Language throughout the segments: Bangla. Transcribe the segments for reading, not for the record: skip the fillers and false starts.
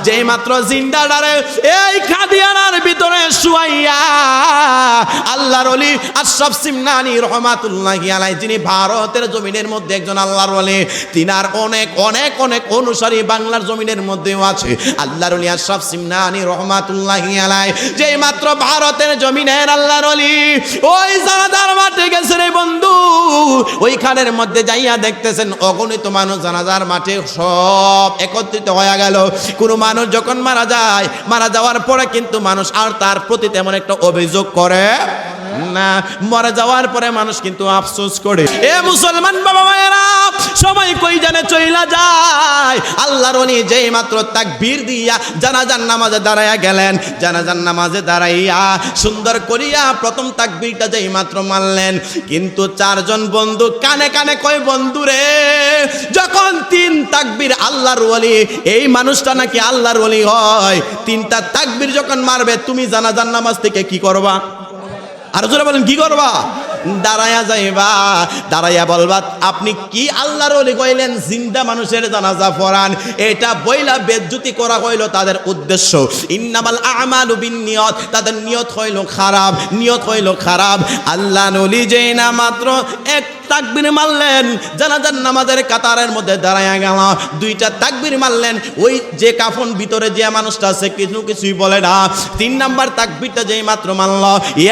যেই মাত্র জিন্দাটারে এই কাদিয়ানার ভিতরে শুয়াইয়া আল্লাহর ওলি আশরাফ সিমনানি রহমাতুল্লাহি আলাইহি, যিনি ভারতের জমিনের মধ্যে একজন আল্লাহর ওলি, তিনার অনেক অনেক অনেক অনুসারী বাংলার জমিনের মধ্যেও আছে। আল্লাহর ওলি আশরাফ সিমনানি রহমাতুল্লাহি আলাইহি যেই মাত্র ভারতের জমিনের আল্লাহর ওলি ওই জানাজার মাঠে গেছে রে বন্ধু, ওইখানের মধ্যে যাইয়া দেখতেছেন অগণিত মানুষ জানাজার মাঠে সব একত্রিত হয়ে গেল। কোনো মানুষ যখন মারা যায়, মারা যাওয়ার পরে কিন্তু মানুষ আর তার প্রতি তেমন একটা অভিযোগ করে না, মরে যাওয়ার পরে মানুষ কিন্তু আফসোস করে। এ মুসলমান বাবা মায়েরা, সবাই কই জানে চইলা যায়। আল্লাহর ওলি যেই মাত্র তাকবীর দিয়া জানাজার নামাজে দাঁড়াইয়া গেলেন, জানাজার নামাজে দাঁড়াইয়া সুন্দর করিয়া প্রথম তাকবীরটা যেই মাত্র মারলেন, কিন্তু চারজন বন্ধু কানে কানে কয়, বন্ধু রে, যখন তিন তাকবীর আল্লাহর ওলি, এই মানুষটা নাকি আল্লাহর ওলি হয়, তিনটা তাকবীর যখন মারবে তুমি জানাজার নামাজ থেকে কি করবা? আর জোরে বলেন কি করবা? দাঁড়াইয়া যাইবা, দাঁড়াইয়া বলবা আপনি কি আল্লাহর ওলি কইলেন জিন্দা মানুষের জানাজা পড়ান। এটা বইলা বেজ্জতি করা হইল তাদের উদ্দেশ্য। ইন্নামাল আমালু বিন্নিয়ত, তাদের নিয়ত হইল খারাপ, নিয়ত হইল খারাপ। আল্লাহর ওলি যেই না মাত্র এক তাকবীর মারলেন, জানাজার নামাজের কাতারের মধ্যে দাঁড়াইয়া গেল, দুইটা তাকবীর মারলেন, ওই যে কাফন ভিতরে যে মানুষটা আছে কিছুই বলে না। তিন নাম্বার তাকবীরটা যেই মাত্র মারল,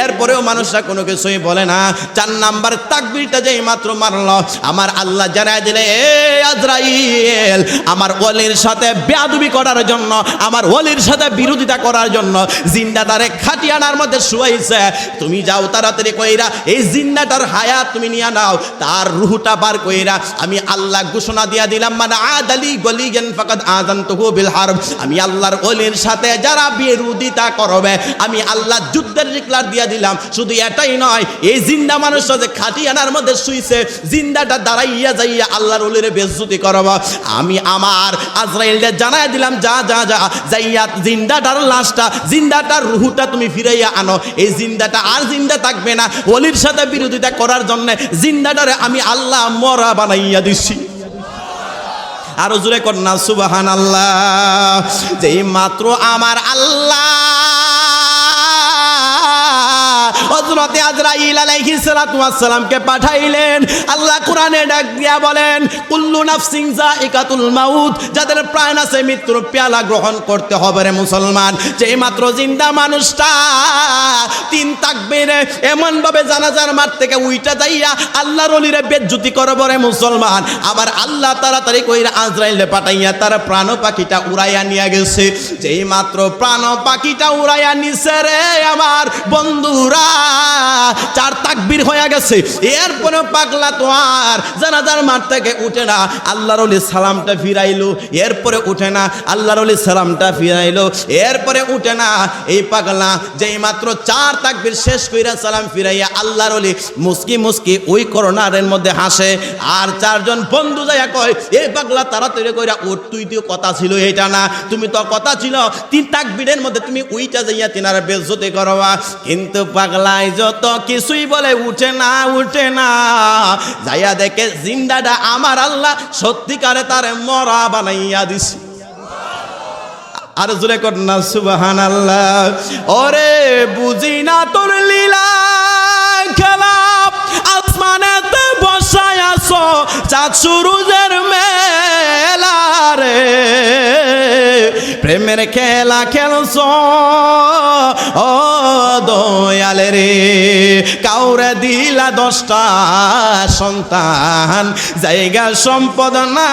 এরপরেও মানুষরা কোনো কিছুই বলে না। চার নাম্বার তাকবীরটা যেই মাত্র মারল, আমার আল্লাহ জানায় দিলে, এ আজরাইল, আমার ওলির সাথে বেয়াদবি করার জন্য, আমার ওলির সাথে বিরোধিতা করার জন্য জিন্দাটারে খাটিয়ানার মধ্যে শুয়াইছে, তুমি যাও তাড়াতাড়ি কইরা এই জিন্দাটার হায়াত তুমি নিয়ে নাও, তার রূহটা বার কইরা আমি আল্লাহ ঘোষণা দিয়া দিলাম, মানে আদালি গলিয়ান ফাকাদ আযানতুহু বিল হারব, আমি আল্লাহর ওলির সাথে যারা বিরোধিতা করবে আমি আল্লাহ যুদ্ধের ডিক্লার দিয়া দিলাম। শুধু এটাই নয়, এই জিন্দা মানুষটা যে খাটিয়ানার মধ্যে শুইছে, জিন্দাটা দাঁড়াইয়া যাইয়া আল্লাহর ওলির বেজ্জতি করব, আমি আমার আজরাইলকে জানাই দিলাম, যা যা যা যাইয়া জিন্দাটার লাশটা, জিন্দাটার রূহটা তুমি ফিরাইয়া আনো। এই জিন্দাটা আর জিন্দা থাকবে না, ওলির সাথে বিরোধিতা করার জন্য জিন্দাটারে আমি আল্লাহ মরা বানাইয়া দিছি। আরো জোরে কন্যা সুবহানাল্লাহ। যেই মাত্র আমার আল্লাহ হযরতে আজরাইল আলাইহিস সালাতু ওয়াস সালামকে পাঠাইলেন, আল্লাহ কোরআনে ডাক দিয়া বলেন, কুল্লু নাফসিন যায়িকাতুল মাউত, যাদের প্রাণ আছে মৃত্যুর পেয়ালা গ্রহণ করতে হবে রে মুসলমান। যেই মাত্র জিন্দা মানুষটা তিন তাকবীরে এমন ভাবে জানাজার মাঠ থেকে উইটা যাইয়া আল্লাহর ওলিরে বেজ্জতি করবে রে মুসলমান, আবার আল্লাহ তাড়াতাড়ি কইরা আজরাইলে পাঠাইয়া তার প্রাণ পাখিটা উড়াইয়া নিয়ে গেছে। যেই মাত্র প্রাণ পাখিটা উড়াইয়া নিছে রে আমার বন্ধুরা, চার তাকবীর হয়ে গেছে, এরপরে পাগলা তো আর জানাজার মাঠ থেকে উঠে না, আল্লাহর ওলি সালামটা ফিরাইলো, এরপরে উঠে না, আল্লাহর ওলি সালামটা ফিরাইলো, এরপরে উঠে না। এই পাগলা যেই মাত্র চার তাকবীর শেষ কইরা সালাম ফিরাইয়া আল্লাহর ওলি মুস্কি মুস্কি ওই করোনারের মধ্যে হাসে, আর চারজন বন্ধু যাইয়া কয়, এই পাগলা তাড়াতাড়ি কইরা উঠ, তুই তো কথা ছিল এটা না, তুমি তো কথা ছিল তিন তাকবীরের মধ্যে তুমি উইটা যাইয়া তিনার বেজ্জতি করবা। কিন্তু পাগলাই যত কিছুই বলে উঠে না, উঠে না, যাইয়া দেখে জিন্দাটা আমার আল্লাহ সত্যিকারে তারে মরা বানাইয়া দিছি। আর জোরে কন্যা সুবহানাল্লাহ। ওরে বুঝি না তোর লীলা খেলা, আসমানেতে বসায় আছো চাঁদ সূরজের মেলা রে, প্রেমের খেলা খেলছো ও দয়ালে রে, কাউরে দিলা 10টা সন্তান, জায়গা সম্পদ না,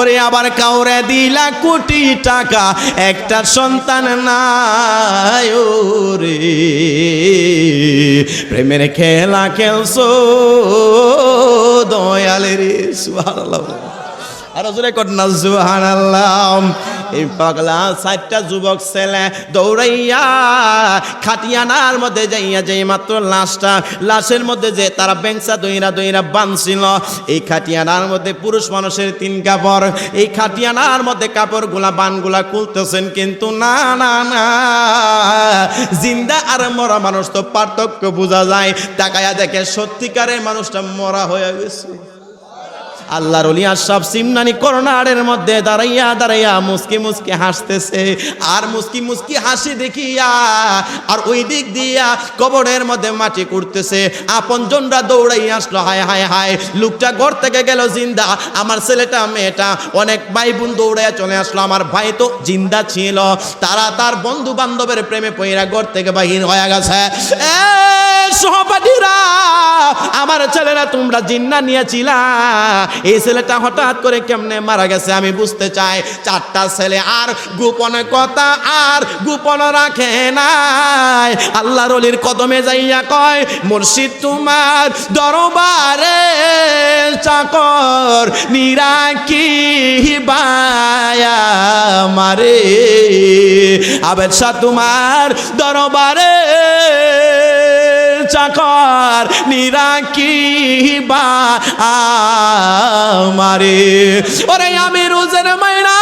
ওরে আবার কাউরে দিলা কোটি টাকা, একটা সন্তান নাই ওরে, প্রেমের খেলা খেলছো দয়ালে রে। সুবহানাল্লাহ। আর জোরে কন্যা সুবহানাল্লাহ। এই পাগলা 4টা যুবক ছেলে দৌড়াইয়া খাটিয়ানার মধ্যে যাইয়া যেই মাত্র লাশের মধ্যে যে তারা বেংসা দইরা দইরা বাঁধছিল, এই খাটিয়ানার মধ্যে পুরুষ মানুষের 3 কাপড়, এই খাটিয়ানার মধ্যে কাপড়গুলা বানগুলা খুলতেছেন, কিন্তু না না না, জিন্দা আর মরা মানুষ তো পার্থক্য বোঝা যায়। তাকায়া দেখে সত্যিকারের মানুষটা মরা হয়ে গেছে। আল্লাহর ওলি আশরাফ সিমনানি কর্নারের মধ্যে দাঁড়াইয়া দাঁড়াইয়া মুস্কি মুস্কি হাসতেছে। আর মুস্কি মুস্কি হাসি দেখিয়া আর ওই দিক দিয়া কবরের মধ্যে মাটি কুড়তেছে। আপনজনরা দৌড়াইয়া আসলো, হায় হায় হায়, লোকটা ঘর থেকে গেল জিন্দা, আমার ছেলেটা মেয়েটা অনেক ভাই বোন দৌড়াইয়া চলে আসলো, আমার ভাই তো জিন্দা ছিল। তারা তার বন্ধু বান্ধবের প্রেমে পইরা ঘর থেকে বাহির হয়ে গেছে। সহপাঠীরা, আমার ছেলেরা তোমরা জিন্না নিয়েছিলা, এই ছেলেটা হঠাৎ করে কেমনে মারা গেছে আমি বুঝতে চাই। চারটা ছেলে আর গোপন কথা আর গোপন রাখে নাই। আল্লাহর ওলির কদমে যাইয়া কয়, মুর্শিদ তোমার দরবারে চাকর নিরাকি বায়া মারে, আবেদ শাহ তোমার দরবারে চাকর নিরাকি বা আমারে। ওরে আমি রোজের মাইনা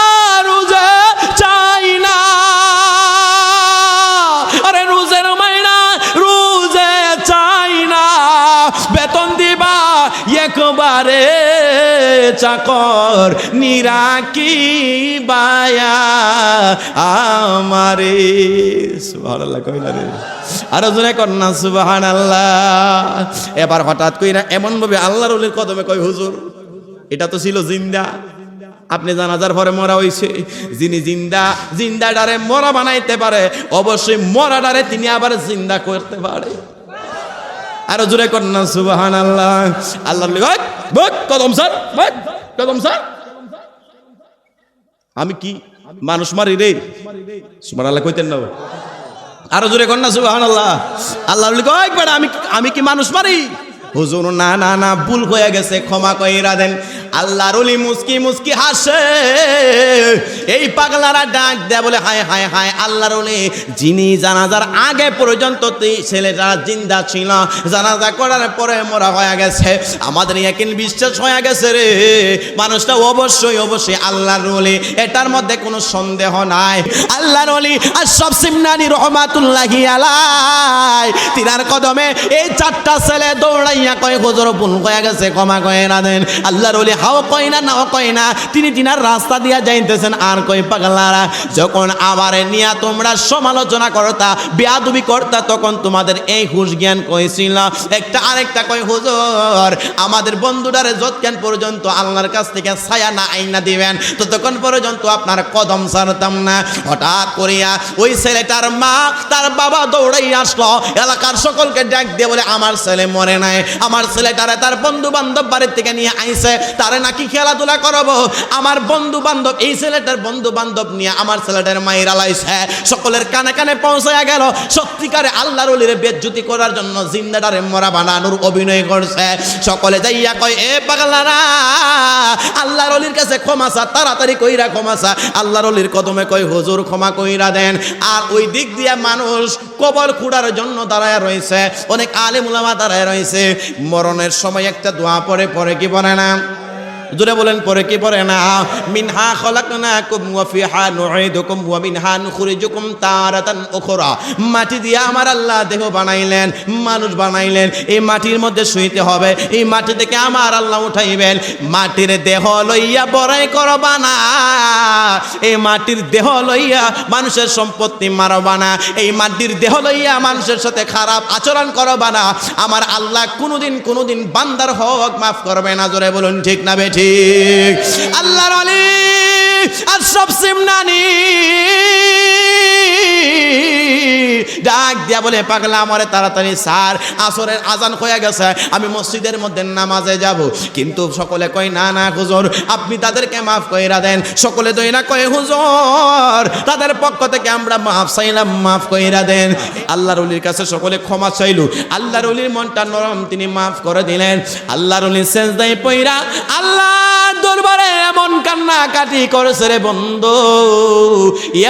রোজে চাই না, আরে রোজের মাইনা রোজে চাই না, বেতন দিবা একবারে চাকর নিরাকি বায়া আমারে। সুবহানাল্লাহ কইলা রে, আর জোরে কর না সুবহানাল্লাহ। এবার হঠাৎ কইরা এমন ভাবে আল্লাহর ওলির কদমে কই, হুজুর এটা তো ছিল জিন্দা, আপনি জানাজার পরে মরা হইছে। যিনি জিন্দা জিন্দাডারে মরা বানাইতে পারে, অবশ্যই মরাডারে তিনি আবার জিন্দা করতে পারে। আর জোরে কর না সুবহানাল্লাহ। আল্লাহর ওলি কদম স্যার, কদম স্যার, আমি কি মানুষ মারি রে? সুবহানাল্লাহ কইতেন না? আরো জোরে কর না সুবহানাল্লাহ। আল্লাহর ওলি কয়, আমি কি মানুষ মারি? হুজুর না না না, ভুল হয়ে গেছে, ক্ষমা কইরা দেন। আল্লাহর ওলি মুস্কি মুস্কি হাসে। এই পাগলারা ডাক দেয় বলে, হায় হায় হায়, আল্লাহর ওলি যিনি জানাজার আগে পর্যন্ত ছেলেটা জিন্দা ছিল, জানাজা করার পরে মরা হয়ে গেছে, আমাদের ইয়াকিন বিশ্বাস হয়ে গেছে রে, মানুষটা অবশ্যই অবশ্যই আল্লাহর ওলি, এটার মধ্যে কোনো সন্দেহ নাই। আল্লাহর ওলি আশরাফ সিমনানি রহমাতুল্লাহি আলাইহি তিনার কদমে এই চারটা ছেলে দৌড়াইয়া কয়, হুজুর ভুল হয়ে গেছে, ক্ষমা কইরা দেন। আল্লাহর ওলি হাও কয় না, নাও কয় না, তিনি তিনার রাস্তা দিয়া যাইতেছেন। আর কই, পাগলারা যখন আমারে নিয়া তোমরা সমালোচনা করতা, বেয়াদবি করতা, তখন তোমাদের এই হুঁশ জ্ঞান কইছিল? একটা আরেকটা কয়, হুজুর আমাদের বন্ধুটারে যতক্ষণ পর্যন্ত আল্লাহর কাছ থেকে ছায়া না আইনা দিবেন ততক্ষণ পর্যন্ত আপনার কদম ছাড়তাম না। হঠাৎ করিয়া ওই ছেলেটার মা তার বাবা দৌড়াই আসলো, এলাকার সকলকে ডাক দিয়ে বলে, আমার ছেলে মরে নাই, আমার ছেলেটারে তার বন্ধু বান্ধব বাড়ির থেকে নিয়ে আইছে, তারে নাকি খেলাধুলা করবো। আমার বন্ধু বান্ধব, এই ছেলেটার বন্ধু বান্ধব নিয়ে আমার ছেলেটার মায়ের আলাইছে। সকলের কানে কানে পৌঁছায়া গেল, সত্যিকারে আল্লাহর ওলির বেজ্জতি করার জন্য জিন্দাটারে মরা বানানোর অভিনয় করছে। সকলে যাইয়া কয়, এ পাগলারা আল্লাহর ওলির কাছে ক্ষমা চা, তাড়াতাড়ি কইরা ক্ষমা চা। আল্লাহর ওলির কদমে কয়, হুজুর ক্ষমা কইরা দেন। আর ওই দিক দিয়ে মানুষ কবর খুঁড়ার জন্য দাঁড়ায় রয়েছে, অনেক আলেম উলামা দাঁড়ায় রয়েছে। মরণের সময় একটা দোয়া পড়ে, পড়ে কি পড়ে না? জোরে বলেন, পরে কি পড়ে না? মিনহা খলাকনাকুম ওয়া ফিহা নুঈদুকুম ওয়া মিনহা নুখরিজুকুম তারাতান উখরা। মাটি দিয়ে আমার আল্লাহ দেহ বানাইলেন, মানুষ বানাইলেন, এই মাটির মধ্যে শুইতে হবে, এই মাটি থেকে আমার আল্লাহ উঠাইবেন। মাটির দেহ লইয়া বড়াই করবা না, এই মাটির দেহ লইয়া মানুষের সম্পত্তি মারবা না, এই মাটির দেহ লইয়া মানুষের সাথে খারাপ আচরণ করবা না। আমার আল্লাহ কোনোদিন বান্দার হক মাফ করবে না। জোরে বলুন ঠিক না বেঠিক? আল্লাহর ওলি আশরাফ সিমনানি ডাক দিয়া বলে, পাগলা আমারে তাড়াতাড়ি স্যার, আসরের আজান হয়ে গেছে, আমি মসজিদের মধ্যে নামাজে যাব। কিন্তু সকলে কয়, না না হুজুর আপনি তাদেরকে মাফ কইরা দেন। সকলে দইরা কয়, হুজুর তাদের পক্ষ থেকে আমরা মাফ চাইলাম, মাফ কইরা দেন। আল্লাহর ওলির কাছে সকলে ক্ষমা চাইলো। আল্লাহর ওলির মনটা নরম, তিনি মাফ করে দিলেন। আল্লাহর ওলি সেজদায় পইরা আল্লাহর দরবারে এমন কান্না কান্নাকাটি করেছে রে বন্ধু,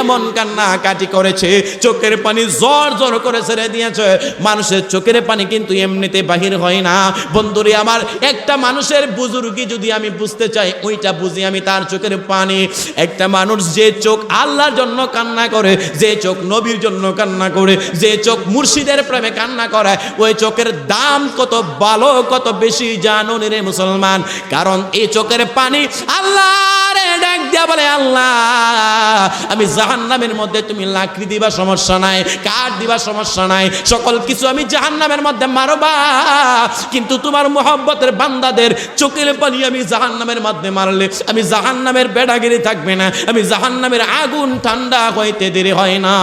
এমন কান্নাকাটি করেছে চোখের পানি জোর জোর করে ছেড়ে দিয়েছে। মানুষের চোখের পানি কিন্তু এমনিতে বাহির হয় না বন্ধুরে আমার। একটা মানুষের বুজুর্গি যদি আমি বুঝতে চাই, ওইটা বুঝি আমি তার চোখের পানি। একটা মানুষ যে চোখ আল্লাহর জন্য কান্না করে, যে চোখ নবীর জন্য কান্না করে, যে চোখ মুর্শিদের প্রেমে কান্না করে, ওই চোখের দাম কত ভালো, কত বেশি জানো রে মুসলমান। কারণ এই চোখের পানি আল্লাহ রে ডাক দিয়া বলে, আল্লাহ আমি জাহান্নামের মধ্যে তুমি লাকড়ি দিবা সমস্যা নাই, কাঠ দিবা সমস্যা নাই, সকল কিছু আমি জাহান্নামের মধ্যে মারবা, কিন্তু তোমার মোহব্বতের বান্দাদের চোখের পানি আমি জাহান্নামের মধ্যে মারলে আমি জাহান্নামের বেড়াগিরি থাকবে না, আমি জাহান্নামের আগুন ঠান্ডা হইতে দেরি হয় না।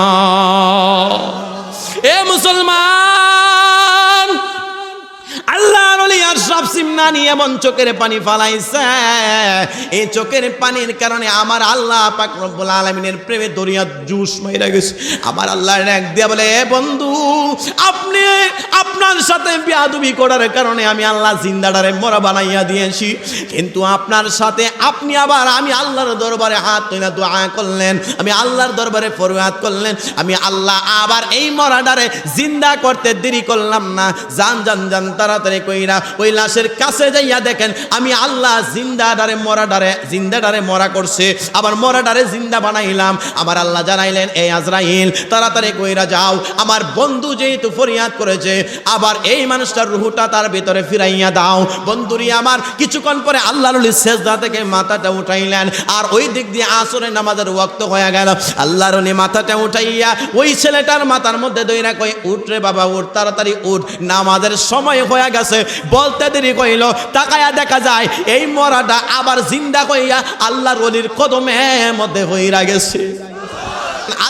এ মুসলমান, আল্লাহর ওলি আশরাফ সিমনানি এমন চোখের পানি ফালাইছে, এই চোখের পানির কারণে আমার আল্লাহ পাক রব্বুল আলামিনের প্রেমে দরিয়া জুস মাইরা গেছে। আমার আল্লাহ ডাক দিয়া বলে, এ বন্ধু আপনি আপনার সাথে বেয়াদবি করার কারণে আমি আল্লাহ জিন্দাটারে মরা বানাইয়া দিয়েছি, কিন্তু আপনার সাথে আপনি আবার আমি আল্লাহর দরবারে হাত তুলে দোয়া করলেন, আমি আল্লাহর দরবারে ফরিয়াদ করলেন, আমি আল্লাহ আবার এই মরাটারে জিন্দা করতে দেরি করলাম না। জান জান জান তাড়াতাড়ি কইরা ওই লাশের কাছে যাইয়া দেখেন আমি আল্লাহ জিন্দাডারে মরা করছে, আবার মরাডারে জিন্দা বানাইলাম। আমার আল্লাহ জানাইলেন, এই আজরাইল তাড়াতাড়ি কইরা যাও, আমার বন্ধু যেহেতু ফরিয়াদ করেছে আবার এই মানুষটার রূহটা তার ভিতরে ফিরাইয়া দাও। বন্ধুরি আমার কিছুক্ষণ পরে আল্লাহর ওলি সেজদা থেকে মাথাটা উঠাইলেন, আর ওই দিক দিয়ে আসরের নামাজের ওয়াক্ত হয়ে গেল। আল্লাহর ওলি মাথাটা উঠাইয়া ওই ছেলেটার মাথার মধ্যে দইরা কই, উঠ রে বাবা উঠ, তাড়াতাড়ি উঠ, নামাজের সময় হয়ে গেছে। বলতে দেরি কইল, তাকায়া দেখা যায় এই মরাটা আবার জিন্দা কইয়া আল্লাহর ওলির কদমের মধ্যে হইরা গেছে।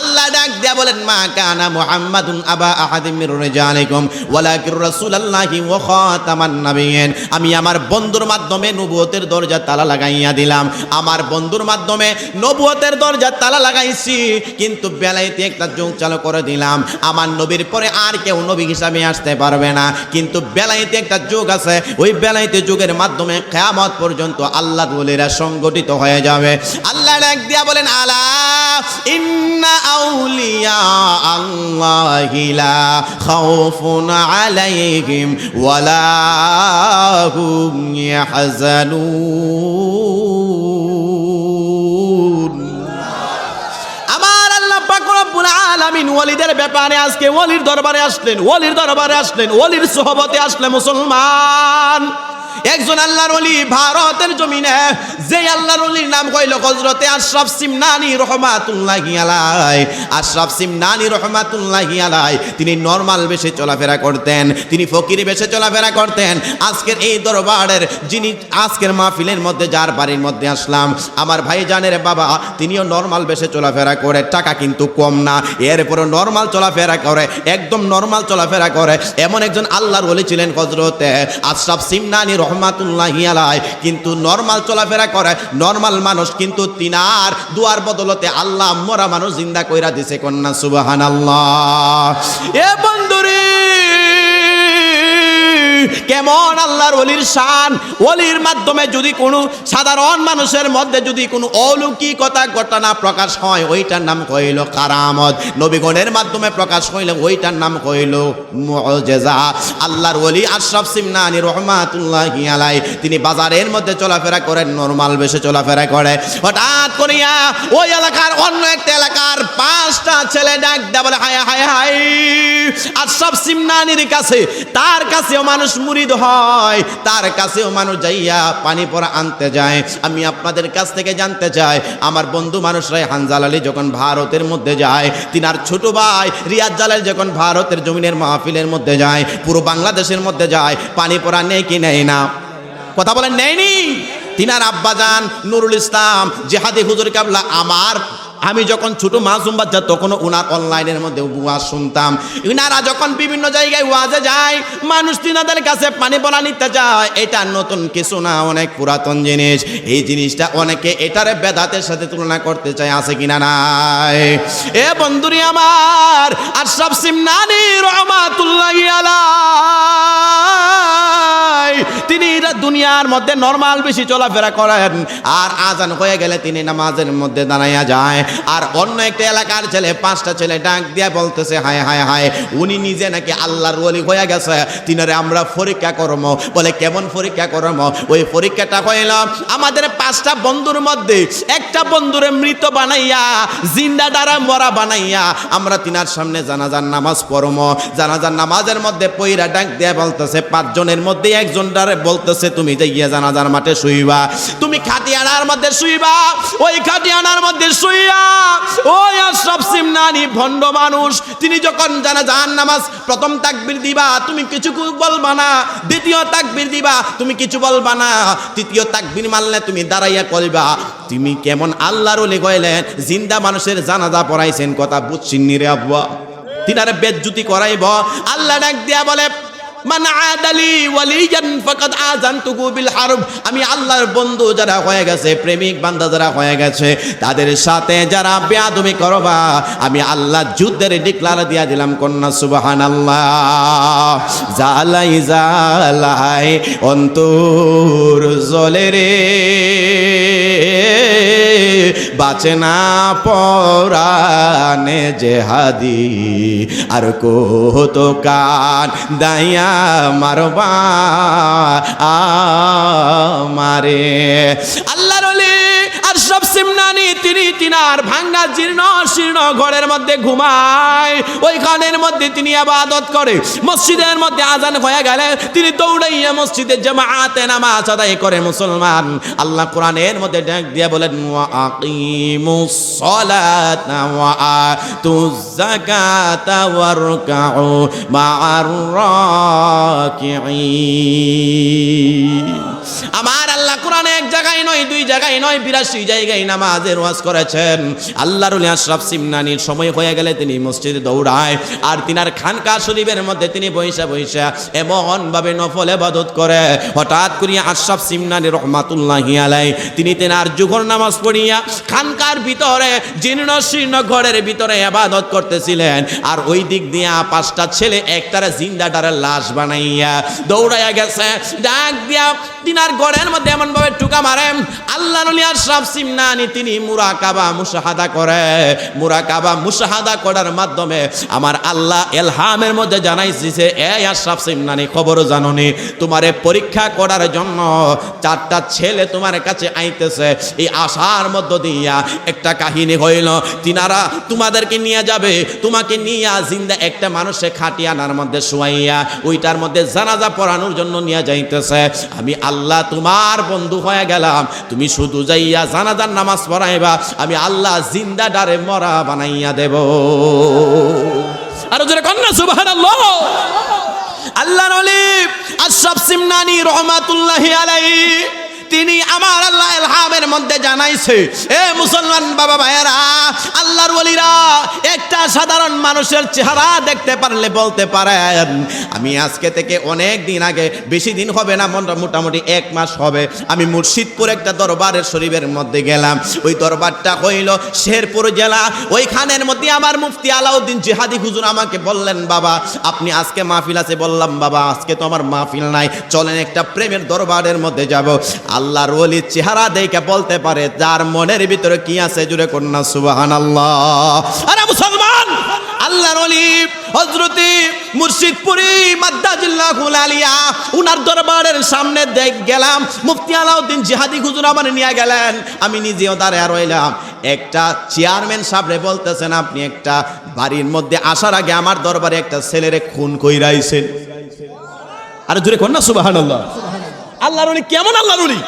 আল্লাহ ডাক দিয়া বলেন, মা কানা মুহাম্মাদুন আবা আহাদিম মির রিজালিকুম ওয়ালাকির রাসূলুল্লাহি ওয়া খাতামান নাবিয়্যিন। আমি আমার বন্ধুর মাধ্যমে নবুয়তের দরজা তালা লাগাইয়া দিলাম, আমার বন্ধুর মাধ্যমে নবুয়তের দরজা তালা লাগাইছি, কিন্তু বেলায়েতে একটা যুগ চালু করে দিলাম। আমার নবীর পরে আর কেউ নবী হিসাবে আসতে পারবে না, কিন্তু বেলায়েতে একটা যুগ আছে, ওই বেলায়েতে যুগের মাধ্যমে কিয়ামত পর্যন্ত আল্লাহর ওলিরা সংগঠিত হয়ে যাবে। আল্লাহ ডাক দিয়া বলেন, আলা ইন্না আউলিয়া আল্লাহি লা খাউফুন আলাইহিম ওয়ালা হুম ইয়াহজানুন। আমার আল্লাহ পাক রব্বুল আলামিন ওলিদের ব্যাপারে আজকে ওলির দরবারে আসলেন, ওলির দরবারে আসলেন, ওলির সোহবতে আসলে মুসলমান। একজন আল্লাহর ওলি ভারতের জমিনে, যে আল্লাহর ওলির নাম কইল হযরতে আশরাফ সিমনানি রহমাতুল্লাহি আলাইহি। আশরাফ সিমনানি রহমাতুল্লাহি আলাইহি তিনি নরমাল বেশে চলাফেরা করতেন, তিনি ফকির বেশে চলাফেরা করতেন। আজকের এই দরবারের যিনি আজকের মাহফিলের মধ্যে যার বাড়ির মধ্যে আসলাম, আমার ভাইজানের বাবা, তিনিও নরমাল বেশে চলাফেরা করে, টাকা কিন্তু কম না, এরপরও নরমাল চলাফেরা করে, একদম নরমাল চলাফেরা করে। এমন একজন আল্লাহর ওলি ছিলেন হযরতে আশরাফ সিমনানি রহমাতুল্লাহি আলাইহি। কিন্তু নরমাল চলাফেরা করে নরমাল মানুষ, কিন্তু তিনার দুয়ার বদলতে আল্লাহ মরা মানুষ জিন্দা কইরা দিছে। কন্যা সুবহানাল্লাহ। এ বন্ধুরে কেমন আল্লাহর ওলির শান, ওলির মাধ্যমে যদি কোনো সাধারণ মানুষের মধ্যে যদি কোনো অলৌকিকতা ঘটনা প্রকাশ হয়, ওইটার নাম কইল কারামত। নবীগণের মাধ্যমে প্রকাশ হইলে ওইটার নাম কইল মুআজিজা। আল্লাহর ওলি আশরাফ সিমনানি রহমাতুল্লাহি আলাইহি তিনি বাজারের মধ্যে চলাফেরা করেন, নরমাল বেশে চলাফেরা করে। হঠাৎ করিয়া ওই এলাকার অন্য একটা এলাকার 5টা ছেলে ডাক দেয়া বলে, হায় হায় হায়, আশরাফ সিমনানির কাছে, তার কাছেও মানুষ মুরিদ হয়, তার কাছেও মানুষ যাইয়া পানি পড়া আনতে যায়। আমি আপনাদের কাছ থেকে জানতে চাই, আমার বন্ধু মানুষ রায়হান জালালি যখন ভারতের মধ্যে যায়, তিনার ছোট ভাই রিয়াজ জালালি যখন ভারতের জমিনের মাহফিলের মধ্যে যায়, পুরো বাংলাদেশের মধ্যে যায়, পানি পড়া নেই কি নেই না? কথা বলেন নেয়নি? তিনার আব্বাজান নুরুল ইসলাম জিহাদি হুজুর কাবলা, আমি যখন ছোট মাসুম বাচ্চা তখনও ওনার অনলাইনের মধ্যে ওয়াজ শুনতাম। ওনারা যখন বিভিন্ন জায়গায় ওয়াজে যায়, মানুষ তিনাদের কাছে পানি পড়া নিতে যায়, এটা নতুন কিছু না, অনেক পুরাতন জিনিস। এই জিনিসটা অনেকে এটারে বেদাতের সাথে তুলনা করতে চায়, আছে কিনা নাই? এ বন্ধুরি আমার, আশরাফ সিমনানি রহমাতুল্লাহি আলাইহি তিনি দুনিয়ার মধ্যে নরমাল বেশি চলাফেরা করেন, আর আজান হয়ে গেলে তিনি নামাজের মধ্যে দাঁড়াইয়া যায়। আর অন্য একটা এলাকার ছেলে, 5টা ছেলে ডাক দিয়া বলতেছে, হায় হায় হায়, উনি নিজে নাকি আল্লাহর ওলি হয়ে গেছে, তিনারে আমরা পরীক্ষা করব। বলে কেমন পরীক্ষা করব? ওই পরীক্ষাটা হইল, আমাদের 5টা বন্ধুর মধ্যে একটা বন্ধুরে মৃত বানাইয়া, জিন্দা দ্বারা মরা বানাইয়া আমরা তিনার সামনে জানাজার নামাজ পড়ব। জানাজার নামাজের মধ্যে পইরা ডাক দিয়া বলতেছে, 5 জনের মধ্যে একজন দ্বারা বলতেছে, তুমি যাইয়া জানাজার মাঠে শুইবা, তুমি খাটিয়ানার মধ্যে শুইবা। ওই খাটিয়ানার মধ্যে শুইয়া ওই আশরাফ সিমনানি ভণ্ড মানুষ, তিনি যখন জানাজার নামাজ প্রথম তাকবীর দিবা, তুমি কিছু বলবা না। দ্বিতীয় তাকবীর দিবা, তুমি কিছু বলবা না। তৃতীয় তাকবীর মারলে তুমি দাঁড়াইয়া কইবা, তুমি কেমন আল্লাহর ওলি কইলেন, জিন্দা মানুষের জানাজা পড়াইছেন, কথা বুঝছিন নি রে আব্বা? তিনারে বেজ্জতি করাইব। আল্লাহ ডাক দিয়া বলে, মান আদালি ওয়ালিয়ান ফাকাদ আযানতুহু বিল হারব। আমি আল্লাহর বন্ধু যারা হয়ে গেছে, প্রেমিক বান্দা যারা হয়ে গেছে, তাদের সাথে যারা বেয়াদবি করবা, আমি আল্লাহ যুদ্ধের ডিক্লার দিয়া দিলাম। কন্যা সুবহানাল্লাহ। জালাই জালাই অন্তর জলে রে, বাঁচে না পরানে জেহাদি, আর কত কান দাইয়া মারবা আমারে। আল্লাহর ওলি আশরাফ সিমনানি তিনি তিনার ভাঙ্গা জীর্ণ শীর্ণ ঘরের মধ্যে ঘুমায়, ওইখানের মধ্যে তিনি ইবাদত করে। মসজিদের মধ্যে আজান হয়ে গেলে তিনি দৌড়াইয়া মসজিদে জামাতে নামাজ আদায় করে। মুসলমান, আল্লাহ কোরআনের মধ্যে ডাক দিয়ে বলেন, ওয়া আকিমুস সালাতা ওয়া আতুজ যাকাতা ওয়ারকাউ মা'আর রাকিঈন। আমার আল্লাহ কোরআনে এক জায়গায় নয়, 2 জায়গায় নয়, 82 জায়গায় নামাজের ওয়াজ করেছেন। আল্লাহর ওলি আশরাফ সিমনানির সময় হয়ে গেলে তিনি মসজিদে দৌড়ায়, আর তিনার খানকা শরীফের মধ্যে তিনি বৈশা বৈশা এমন ভাবে নফল ইবাদত করে। হঠাৎ করিয়া আশরাফ সিমনানি রহমাতুল্লাহি আলাইহি তিনি তেনার জোহর নামাজ পড়িয়া খানকার ভিতরে জীর্ণ শীর্ণ ঘরের ভিতরে ইবাদত করতেছিলেন। আর ওই দিক দিয়া 5টা ছেলে একটারে জিন্দাটারে লাশ বানাইয়া দৌড়াইয়া গেছে। ডাক দিয়া তিনার ঘরের মধ্যে এমন ভাবে টুকা মারে, আল্লাহর ওলি আশরাফ সিমনানি তিনি মুরাকাবা মুশাহাদা করে। মুরাকাবা মুশাহাদা করার মাধ্যমে আমার আল্লাহ ইলহামের মধ্যে জানাইছে, এই আশরাফ সিমনানি খবর জানোনি, তোমারে পরীক্ষা করার জন্য 4টা ছেলে তোমার কাছে আইতেছে। এই আশার মধ্য দিয়া একটা কাহিনী হইল, তিনারা তোমাদেরকে নিয়ে যাবে, তোমাকে নিয়ে জিন্দা একটা মানুষে খাটিয়ানার মধ্যে শুয়াইয়া ওইটার মধ্যে জানাজা পড়ানোর জন্য নিয়ে যাইতেছে। আমি আল্লাহ তোমার বন্ধু হয়ে গেলাম, তুমি শুধু যাইয়া জানাজার নামাজ পড়াইবা, আমি আল্লাহ জিন্দা ডারে মরা বানাইয়া দেব। আর জোরে কন্যা সুবহানাল্লাহ। আল্লাহর ওলি আশরাফ সিমনানি রহমাতুল্লাহি আলাইহি তিনি আমার আল্লাহ ইলহামের মধ্যে জানাইছে, এ মুসলমান বাবা ভাইয়েরা, আল্লাহর ওলিরা একটা সাধারণ মানুষের চেহারা দেখতে পারলে বলতে পারেন, আমি আজকে থেকে অনেক দিন আগে, বেশি দিন হবে না, মোটামুটি 1 মাস হবে, আমি মুর্শিদপুর একটা দরবারের শরীফের মধ্যে গেলাম। ওই দরবারটা হইল শেরপুর জেলা। ওইখানের মধ্যে আমার মুফতি আলাউদ্দিন জিহাদি হুজুর আমাকে বললেন, বাবা আপনি আজকে মাহফিল আছে? বললাম, বাবা আজকে তো আমার মাহফিল নাই, চলেন একটা প্রেমের দরবারের মধ্যে যাব। আল্লাহর ওলির চেহারা দেখে বলতে পারে যার মনের ভিতরে কি আছে, জুড়ে কন্যা সুবহানাল্লাহ। আরে মুসলমান, আল্লাহর ওলি হযরতি মুর্শিদপুরি মাদ্দাজিল্লাহুল আলিয়া উনার দরবারের সামনে গেলাম। মুফতি আলাউদ্দিন জিহাদি হুজুর আমার নিয়ে গেলেন, আমি নিজেও দাঁড়ায় রইলাম। একটা চেয়ারম্যান সাহেবরে বলতেছেন, আপনি একটা বাড়ির মধ্যে আসার আগে আমার দরবারে একটা ছেলেরে খুন কইরাইছেন। আরে জুড়ে কন্যা সুবহানাল্লাহ। আল্লাহর ওলি কেমন আল্লাহর ওলি,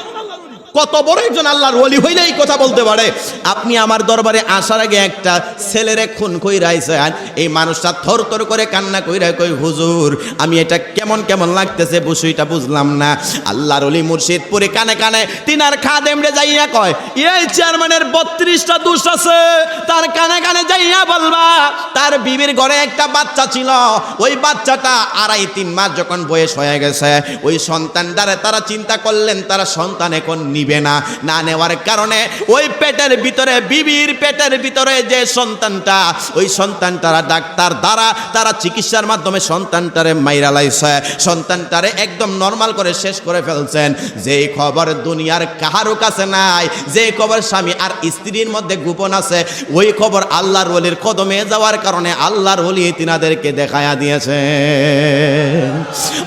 কত বড় একজন আল্লাহর ওলি হইলে এই কথা বলতে পারে, আপনি আমার দরবারে আসার আগে একটা ছেলেরে খুন কইরাইছেন। এই মানুষটা থরথর করে কান্না কইরা কই, হুজুর আমি এটা কেমন কেমন লাগতেছে বিষয়টা বুঝলাম না। আল্লাহর ওলি মুর্শিদপুরে কানে কানে তিনার খাদেমরে যাইয়া কয়, এই চেয়ারম্যানের 32টা দোষ আছে, তার কানে কানে যাইয়া বলবা তার বিবির ঘরে একটা বাচ্চা ছিল, ওই বাচ্চাটা 2.5-3 মাস যখন বয়স হয়ে গেছে, ওই সন্তানটারে তারা চিন্তা করলেন তারা সন্তান এখন নিবে না, না নেওয়ার কারণে ওই পেটের ভিতরে, বিবির পেটের ভিতরে যে সন্তানটা, ওই সন্তানটারা ডাক্তার দ্বারা তারা চিকিৎসার মাধ্যমে সন্তানটারে মাইরা লাইছে, সন্তানটারে একদম নরমাল করে শেষ করে ফেলছেন। যেই খবর দুনিয়ার কাহারও কাছে নাই, যে খবর স্বামী আর স্ত্রীর মধ্যে গোপন আছে, ওই খবর আল্লাহর ওলির কদমে যাওয়ার কারণে আল্লাহর ওলি তিনাদেরকে দেখায়া দিয়েছে।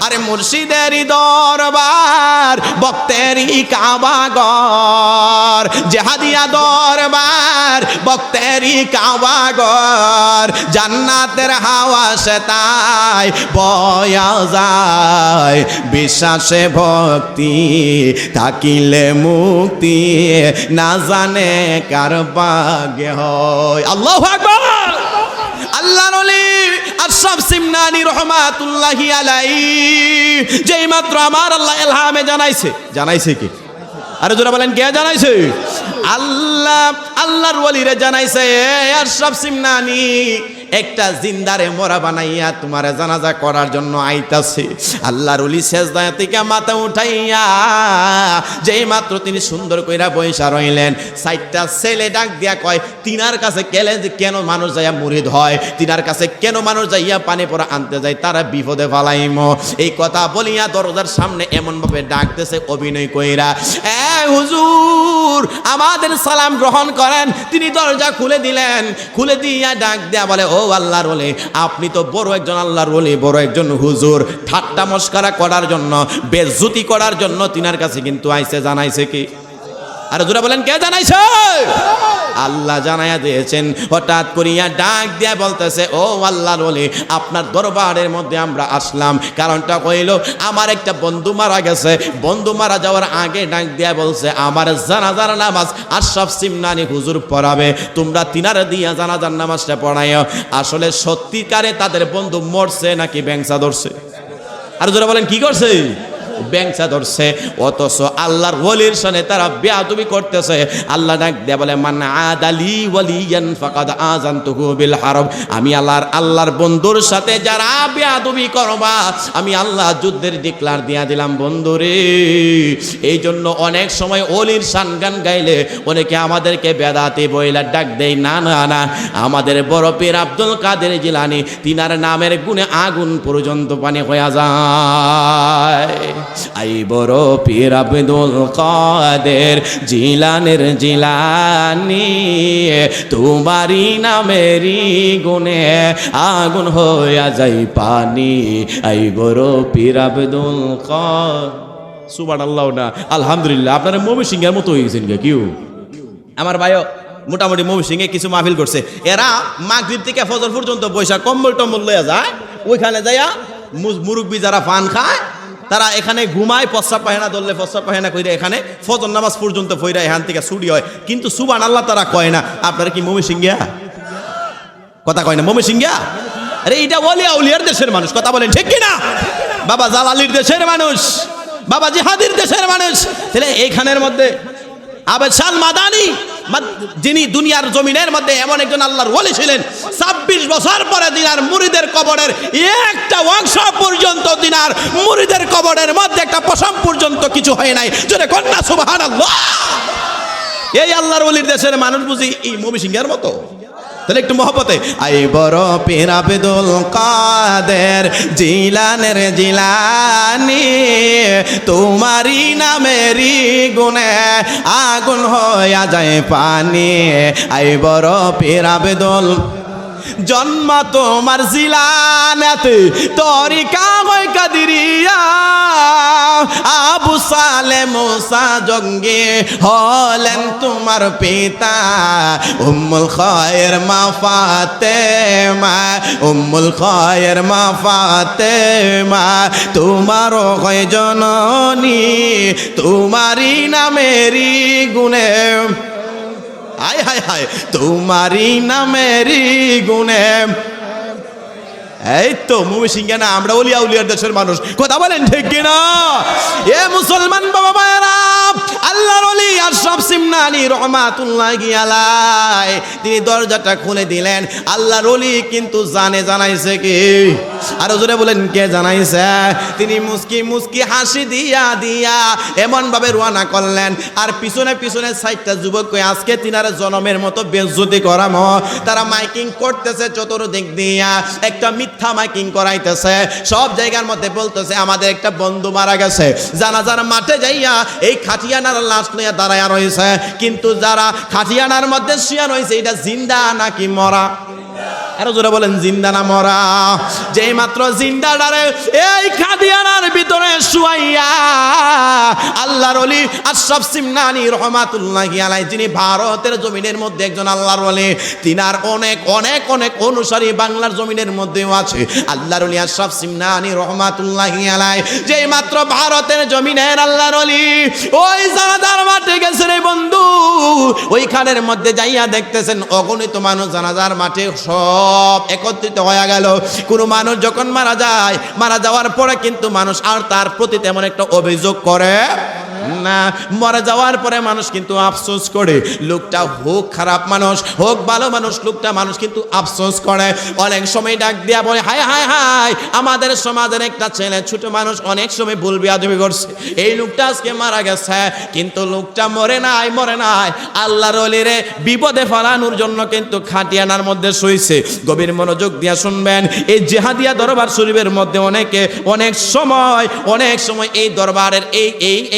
আরে মুর্শিদেরই দরবার, ভক্তেরই কাবাগর, জেহাদিয়া দরবার, ভক্তেরই কাবাগর, জান্নাতের হাওয়া সে তাই বয়া যায়, বিশ্বাসে ভক্তি থাকিলে মুক্তি, না জানে কার ভাগ্যে হয়। আল্লাহু আকবার। আল্লাহর ওলি আশরাফ সিমনানি রহমাতুল্লাহি আলাইহি যেই মাত্র আমার আল্লাহ ইলহামে জানাইছে কি? আরে জোরা বলেন, কে জানাইছে? আল্লাহ আল্লাহর ওলিরে জানাইছে, আশরাফ সিমনানি একটা জিন্দারে মোরা বানাইয়া তোমার জানাজা করার জন্য আইতাছে। আল্লাহর ওলি সেজদা থেকে মাথা উঠাইয়া যেই মাত্র তিনি সুন্দর কইরা বইসা রইলেন, সাইটটা ছেলে ডাক দিয়া কয়, তিনার কাছে গেলে যে কেন মানুষ যাইয়া মুরিদ হয়, তিনার কাছে কেন মানুষ যাইয়া পানি পড়া আনতে যায়, তারা বিপদে ফালাইমো। এই কথা বলিয়া দরজার সামনে এমন ভাবে ডাকতেছে অভিনয় কইরা, এ হুজুর আমাদের সালাম গ্রহণ করেন। তিনি দরজা খুলে দিলেন, খুলে দিয়া ডাক দেয়া বলে, ও আল্লাহর ওলি, আপনি তো বড় একজন আল্লাহর ওলি, বড় একজন হুজুর। ঠাট্টা মস্করা করার জন্য, বেজ্জতি করার জন্য তিনার কাছে কিন্তু আইছে। জানাইছে কি? আর জোরা বলেন, কে জানাইছে? আল্লাহ জানাইয়া দিয়েছেন। হঠাৎ করিয়া ডাক দিয়া বলতেছে, ও আল্লাহর ওলি, আপনার দরবারের মধ্যে আমরা আসলাম, কারণটা কইল আমার একটা বন্ধু মারা গেছে। বন্ধু মারা যাওয়ার আগে ডাক দিয়া বলছে, আমার জানাজার নামাজ আশরাফ সিমনানি হুজুর পড়াবে, তোমরা তিনার দিয়া জানাজার নামাজটা পড়াইও। আসলে সত্যিকারে তাদের বন্ধু মরছে নাকি ব্যাংসা ধরছে? আর জোরা বলেন, কি করছে? ব্যাংসা ধরছে। অথচ আল্লাহর ওলির সামনে তারা বেয়াদবি করতেছে। আল্লাহ ডাক দেয়া বলে, মান আদালি ওয়ালিয়ান ফাকাদ আযানতুহু বিল হারব। আমি আল্লাহর বন্ধুর সাথে যারা বেয়াদবি করবা, আমি আল্লাহ যুদ্ধের ডিক্লার দিয়া দিলাম বন্ধুরে। এই জন্য অনেক সময় ওলির শান গান গাইলে অনেকে আমাদেরকে বেদাতি বইলা ডাক দেয়। না না না, আমাদের বড় পীর আব্দুল কাদের জিলানী, তিনার নামের গুণে আগুন পর্যন্ত পানি হয়ে যায়। আই বড় পীর আব্দুল কাদের জিলানের জিলানি, তোমারই নামেরই গুণে আগুন হইয়া যাই পানি। আই বড় পীর আব্দুল কাদের। সুবহানাল্লাহ না আলহামদুলিল্লাহ। আপনারা ময়মনসিংহের মতো হয়ে গেছেন কেউ? আমার ভাইও মোটামুটি ময়মনসিংহে কিছু মাহফিল করছে। এরা মাগরিব থেকে ফজর পর্যন্ত বৈশাখ কম্বল টম্বল লইয়া যায়, ওইখানে যাইয়া মুরব্বী যারা পান খায় তারা এখানে ঘুমায়, প্রস্রাব পায়না ধরলে প্রস্রাব পায়না কইরা এখানে ফজর নামাজ পর্যন্ত পইরা এখান থেকে ছুটি হয়। কিন্তু সুবহানাল্লাহ তারা কয় না। আপনারা কি ময়মনসিংহিয়া? কথা কয় না ময়মনসিংহিয়া? আরে এটা ওলিয়া উলিয়ার দেশের মানুষ, কথা বলেন ঠিক কিনা? বাবা জালালির দেশের মানুষ, বাবা জিহাদির দেশের মানুষ। তাহলে এইখানের মধ্যে আবেদ শাহ মাদানি, যিনি দুনিয়ার জমিনের মধ্যে এমন একজন আল্লাহর ওলি ছিলেন, 26 বছর পরে দিনার মুরিদের কবরের একটা অংশ পর্যন্ত, দিনার মুরিদের কবরের মধ্যে একটা পশম পর্যন্ত কিছু হয় নাই। জোরে কন্যা সুবহানাল্লাহ। এই আল্লাহর ওলির দেশের মানুষ বুঝি এই ময়মনসিংহের মতো? তাহলে একটু মহব্বতে, আই বড় পীর আব্দুল কাদের জিলানের জিলানি, তোমারই নামেরই গুণে আগুন হইয়া যায় পানি। আই বড় পীর আব্দুল, জন্ম তোমার জিলানাতে, তরিকা হয় কাদিরিয়া, আবু সালে মুসা জঙ্গি হলেন তোমার পিতা। উম্মুল খায়ের মা ফাতেমা, উম্মুল খায়ের মা ফাতেমা, তোমারও হয় জননী, তোমারই নামেরই গুণে, হায় হায় হায়, তোমারই নামেরই গুণে এই তো ময়মনসিংহে না, আমরা ওলিয়া উলিয়ার দেশের মানুষ, কথা বলেন ঠিক কিনা? এ মুসলমান বাবা ভাইয়েরা, আল্লাহর ওলি আশরাফ সিমনানি রহমাতুল্লাহি আলাইহি তিনি দরজাটা খুলে দিলেন। আল্লাহর ওলি কিন্তু জানাইছে কি? আরো জোরে বলেন, কে জানাইছে? তিনি মুস্কি মুস্কি হাসি দিয়া দিয়া এমন ভাবে রওনা করলেন, আর পিছনে পিছনে 60টা যুবক আজকে তিনার জনমের মতো বেজ্জতি করাম, তারা মাইকিং করতেছে চতুর্দিক দিয়া, একটা মিথ্যা মাইকিং করাইতেছে, সব জায়গার মধ্যে বলতেছে আমাদের একটা বন্ধু মারা গেছে। জানাজার মাঠে যাইয়া এই খাটিয়ানার লাশ নিয়ে দাঁড়ায়া রয়েছে, কিন্তু যারা খাটিয়ানার মধ্যে শুয়া রয়েছে এটা জিন্দা নাকি মরা? আরো জোরে বলেন, জিন্দা না মরা? যেই মাত্র জিন্দা ডারে এই খাদিয়ানার ভিতরে শুয়াইয়া আল্লাহর ওলি আশরাফ সিমনানি রহমাতুল্লাহি আলাইহি যিনি ভারতের জমিনের মধ্যে একজন আল্লাহর ওলি, তিনার অনেক অনেক অনেক অনুসারী বাংলার জমিনের মধ্যেও আছে। আল্লাহর ওলি আশরাফ সিমনানি রহমাতুল্লাহি আলাইহি যেই মাত্র ভারতের জমিনের আল্লাহর ওলি ওই জানাজার মাঠে গেছে রে বন্ধু, ওইখানের মধ্যে যাইয়া দেখতেছেন অগণিত মানুষ জানাজার মাঠে সব একত্রিত হয়ে গেল। কোন মানুষ যখন মারা যায়, মারা যাওয়ার পরে কিন্তু মানুষ আর তার প্রতি তেমন একটা অভিযোগ করে না। মারা যাওয়ার পরে মানুষ কিন্তু আফসোস করে, লোকটা হোক খারাপ মানুষ হোক ভালো মানুষ, লোকটা মানুষ কিন্তু আফসোস করে। অনেক সময় ডাক দিয়া বলে, হায় হায় হায়, আমাদের সমাজের একটা ছেলে ছোট মানুষ অনেক সময় ভুল বিয়াদবি করছে, এই লোকটা আজকে মারা গেছে, কিন্তু লোকটা মরে নাই, মরে নাই, আল্লাহর ওলিরে বিপদে ফেলানোর জন্য কিন্তু খাটিয়ানার মধ্যে শুইছে। গভীর মনোযোগ দিয়া শুনবেন, এই জিহাদিয়া দরবার শরীফের মধ্যে অনেকে অনেক সময় এই দরবারের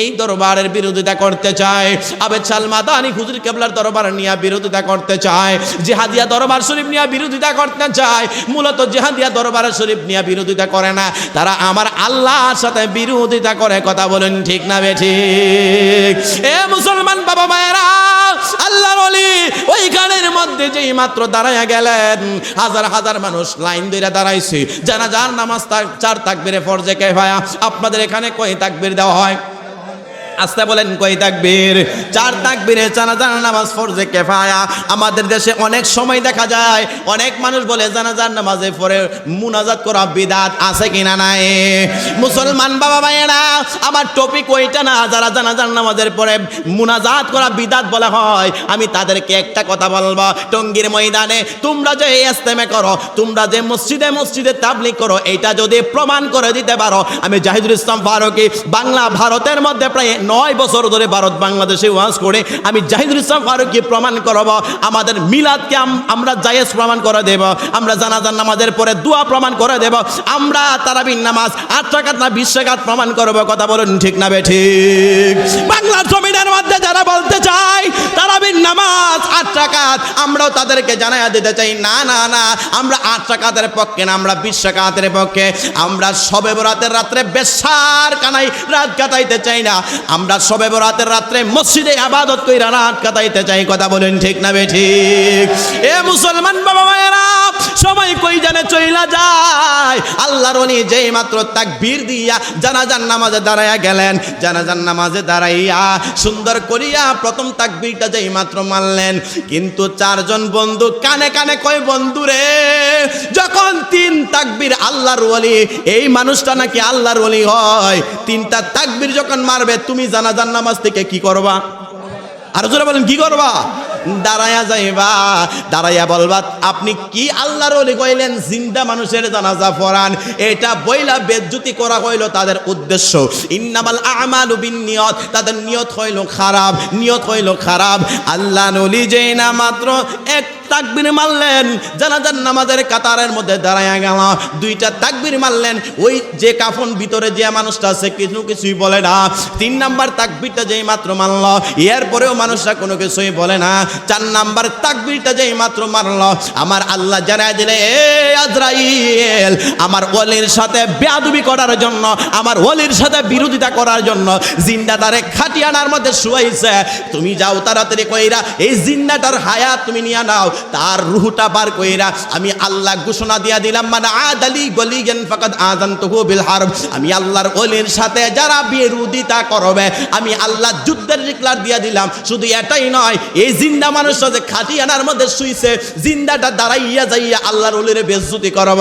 এই দরবারের বিরোধিতা করতে চায়। আবে সালমাদানি হুজুর কেবলার দরবার নিয়ে বিরোধিতা করতে চায়, জিহাদিয়া দরবার শরীফ নিয়ে বিরোধিতা করতে চায়। মূলত জিহাদিয়া দরবার শরীফ নিয়ে বিরোধিতা করে না, তারা আমার আল্লাহর সাথে বিরোধিতা করে। কথা বলেন ঠিক না বেঠিক? এ মুসলমান বাবা মায়েরা, আল্লাহর ওলি ওইখানের মধ্যে যেই মাত্র দাঁড়ায়া গেলেন, হাজার হাজার মানুষ লাইন ধরে দাঁড়াইছে। জানাজার নামাজ 4 তাকবীরে ফরজে কিফায়া। আপনাদের এখানে কয় তাকবীর দেওয়া হয়? আস্তে বলেন, কয় তাকবীর? 4 তাকবীরে জানাজার নামাজ ফরজে কিফায়া। আমাদের দেশে অনেক সময় দেখা যায় অনেক মানুষ বলে জানাজার নামাজে পরে মুনাজাত করা বিদআত, আছে কিনা নাই? মুসলমান বাবা ভাইয়েরা, আমার টপিক ওইটা না। যারা জানাজার নামাজের পরে মুনাজাত করা বিদআত বলা হয়, আমি তাদেরকে একটা কথা বলবো, টঙ্গীর ময়দানে তোমরা যে ইস্তেমা করো, তোমরা যে মসজিদে মসজিদে তাবলীগ করো, এইটা যদি প্রমাণ করে দিতে পারো, আমি জাহিদুল ইসলাম ফারুকী বাংলা ভারতের মধ্যে প্রায় 9 বছর ধরে ভারত বাংলাদেশে ওয়াজ করে আমি জাহিদুল ইসলাম ফারুকী প্রমাণ করব, আমাদের মিলাদকে আমরা জায়েজ প্রমাণ করে দেব, আমরা জানাজার নামাজের পরে দোয়া প্রমাণ করে দেব, আমরা তারাবির নামাজ 8 রাকাত না 20 রাকাত প্রমাণ করব। কথা বলুন ঠিক না বেঠিক? বাংলার জমিনের মধ্যে যারা বলতে চায় তারাবির নামাজ 8 রাকাত, আমরাও তাদেরকে জানাইয়া দিতে চাই, না না না, আমরা 8 রাকাতের পক্ষে না, আমরা 20 রাকাতের পক্ষে। আমরা শবে বরাতের রাত্রে বেশ্যার কানাই রাত কাটাইতে চাই না, আমরা শবে বরাতের রাত্রে মসজিদে ইবাদত কইরা রাত কাটাইতে চাই। কথা বলেন ঠিক না বেঠিক? এ মুসলমান বাবা মায়েরা, সময় কই জানে চইলা যায়। আল্লাহর ওলি যেই মাত্র তাকবীর দিয়া জানাজার নামাজে দাঁড়াইয়া গেলেন, জানাজার নামাজে দাঁড়াইয়া সুন্দর করিয়া প্রথম তাকবীরটা যেই মাত্র মারলেন, কিন্তু 4 জন বন্ধু কানে কানে কয়, বন্ধু রে, যখন 3 তাকবীর আল্লাহর ওলি, এই মানুষটা নাকি আল্লাহর ওলি হয়, 3টা তাকবীর যখন মারবে, তুমি জানাজার নামাজ থেকে কি করবা? আর জোরে বলেন, কি করবা? দাঁড়ায়া যাইবা, দাঁড়াইয়া বলবা, আপনি কি আল্লাহর ওলি কইলেন জিন্দা মানুষের জানাজা পড়ান? এটা বইলা বেজ্জতি করা হইল তাদের উদ্দেশ্য। ইন্নামাল আমালু বিন্নিয়ত, তাদের নিয়ত হইল খারাপ, নিয়ত হইল খারাপ। আল্লাহর ওলি যেই না মাত্র 1 তাকবীর মারলেন, জানাজার নামাজের কাতারের মধ্যে দাঁড়ায়া গেল, 2টা তাকবীর মারলেন, ওই যে কাফন ভিতরে যে মানুষটা আছে কিছুই বলে না। 3 নাম্বার তাকবীরটা যেই মাত্র মারল, এরপরেও মানুষটা কোনো কিছুই বলে না। 4 নাম্বার তাকবীরটা যেই মাত্র মারল, আমার আল্লাহ জানায় দিলে, এ আজরাইল, আমার ওলির সাথে বেয়াদবি করার জন্য, আমার ওলির সাথে বিরোধিতা করার জন্য জিন্দাটারে খাটিয়ানার মধ্যে শুয়াইছে, তুমি যাও তাড়াতাড়ি কইরা এই জিন্দাটার হায়াত তুমি নিয়ে নাও, তার রূহটা বার কইরা আমি আল্লাহ ঘোষণা দিয়া দিলাম, মানে আদালি গলিয়ান ফাকাদ আযানতুহু বিল হারব। আমি আল্লাহর ওলির সাথে যারা বিরোধিতা করবে আমি আল্লাহ যুদ্ধের ডিক্লার দিয়া দিলাম। শুধু এটাই নয়, এই জিন্দা মানুষটা যে খাটিয়ানার মধ্যে শুইছে, জিন্দাটা দাঁড়াইয়া যাইয়া আল্লাহর ওলিরে বেজ্জতি করব।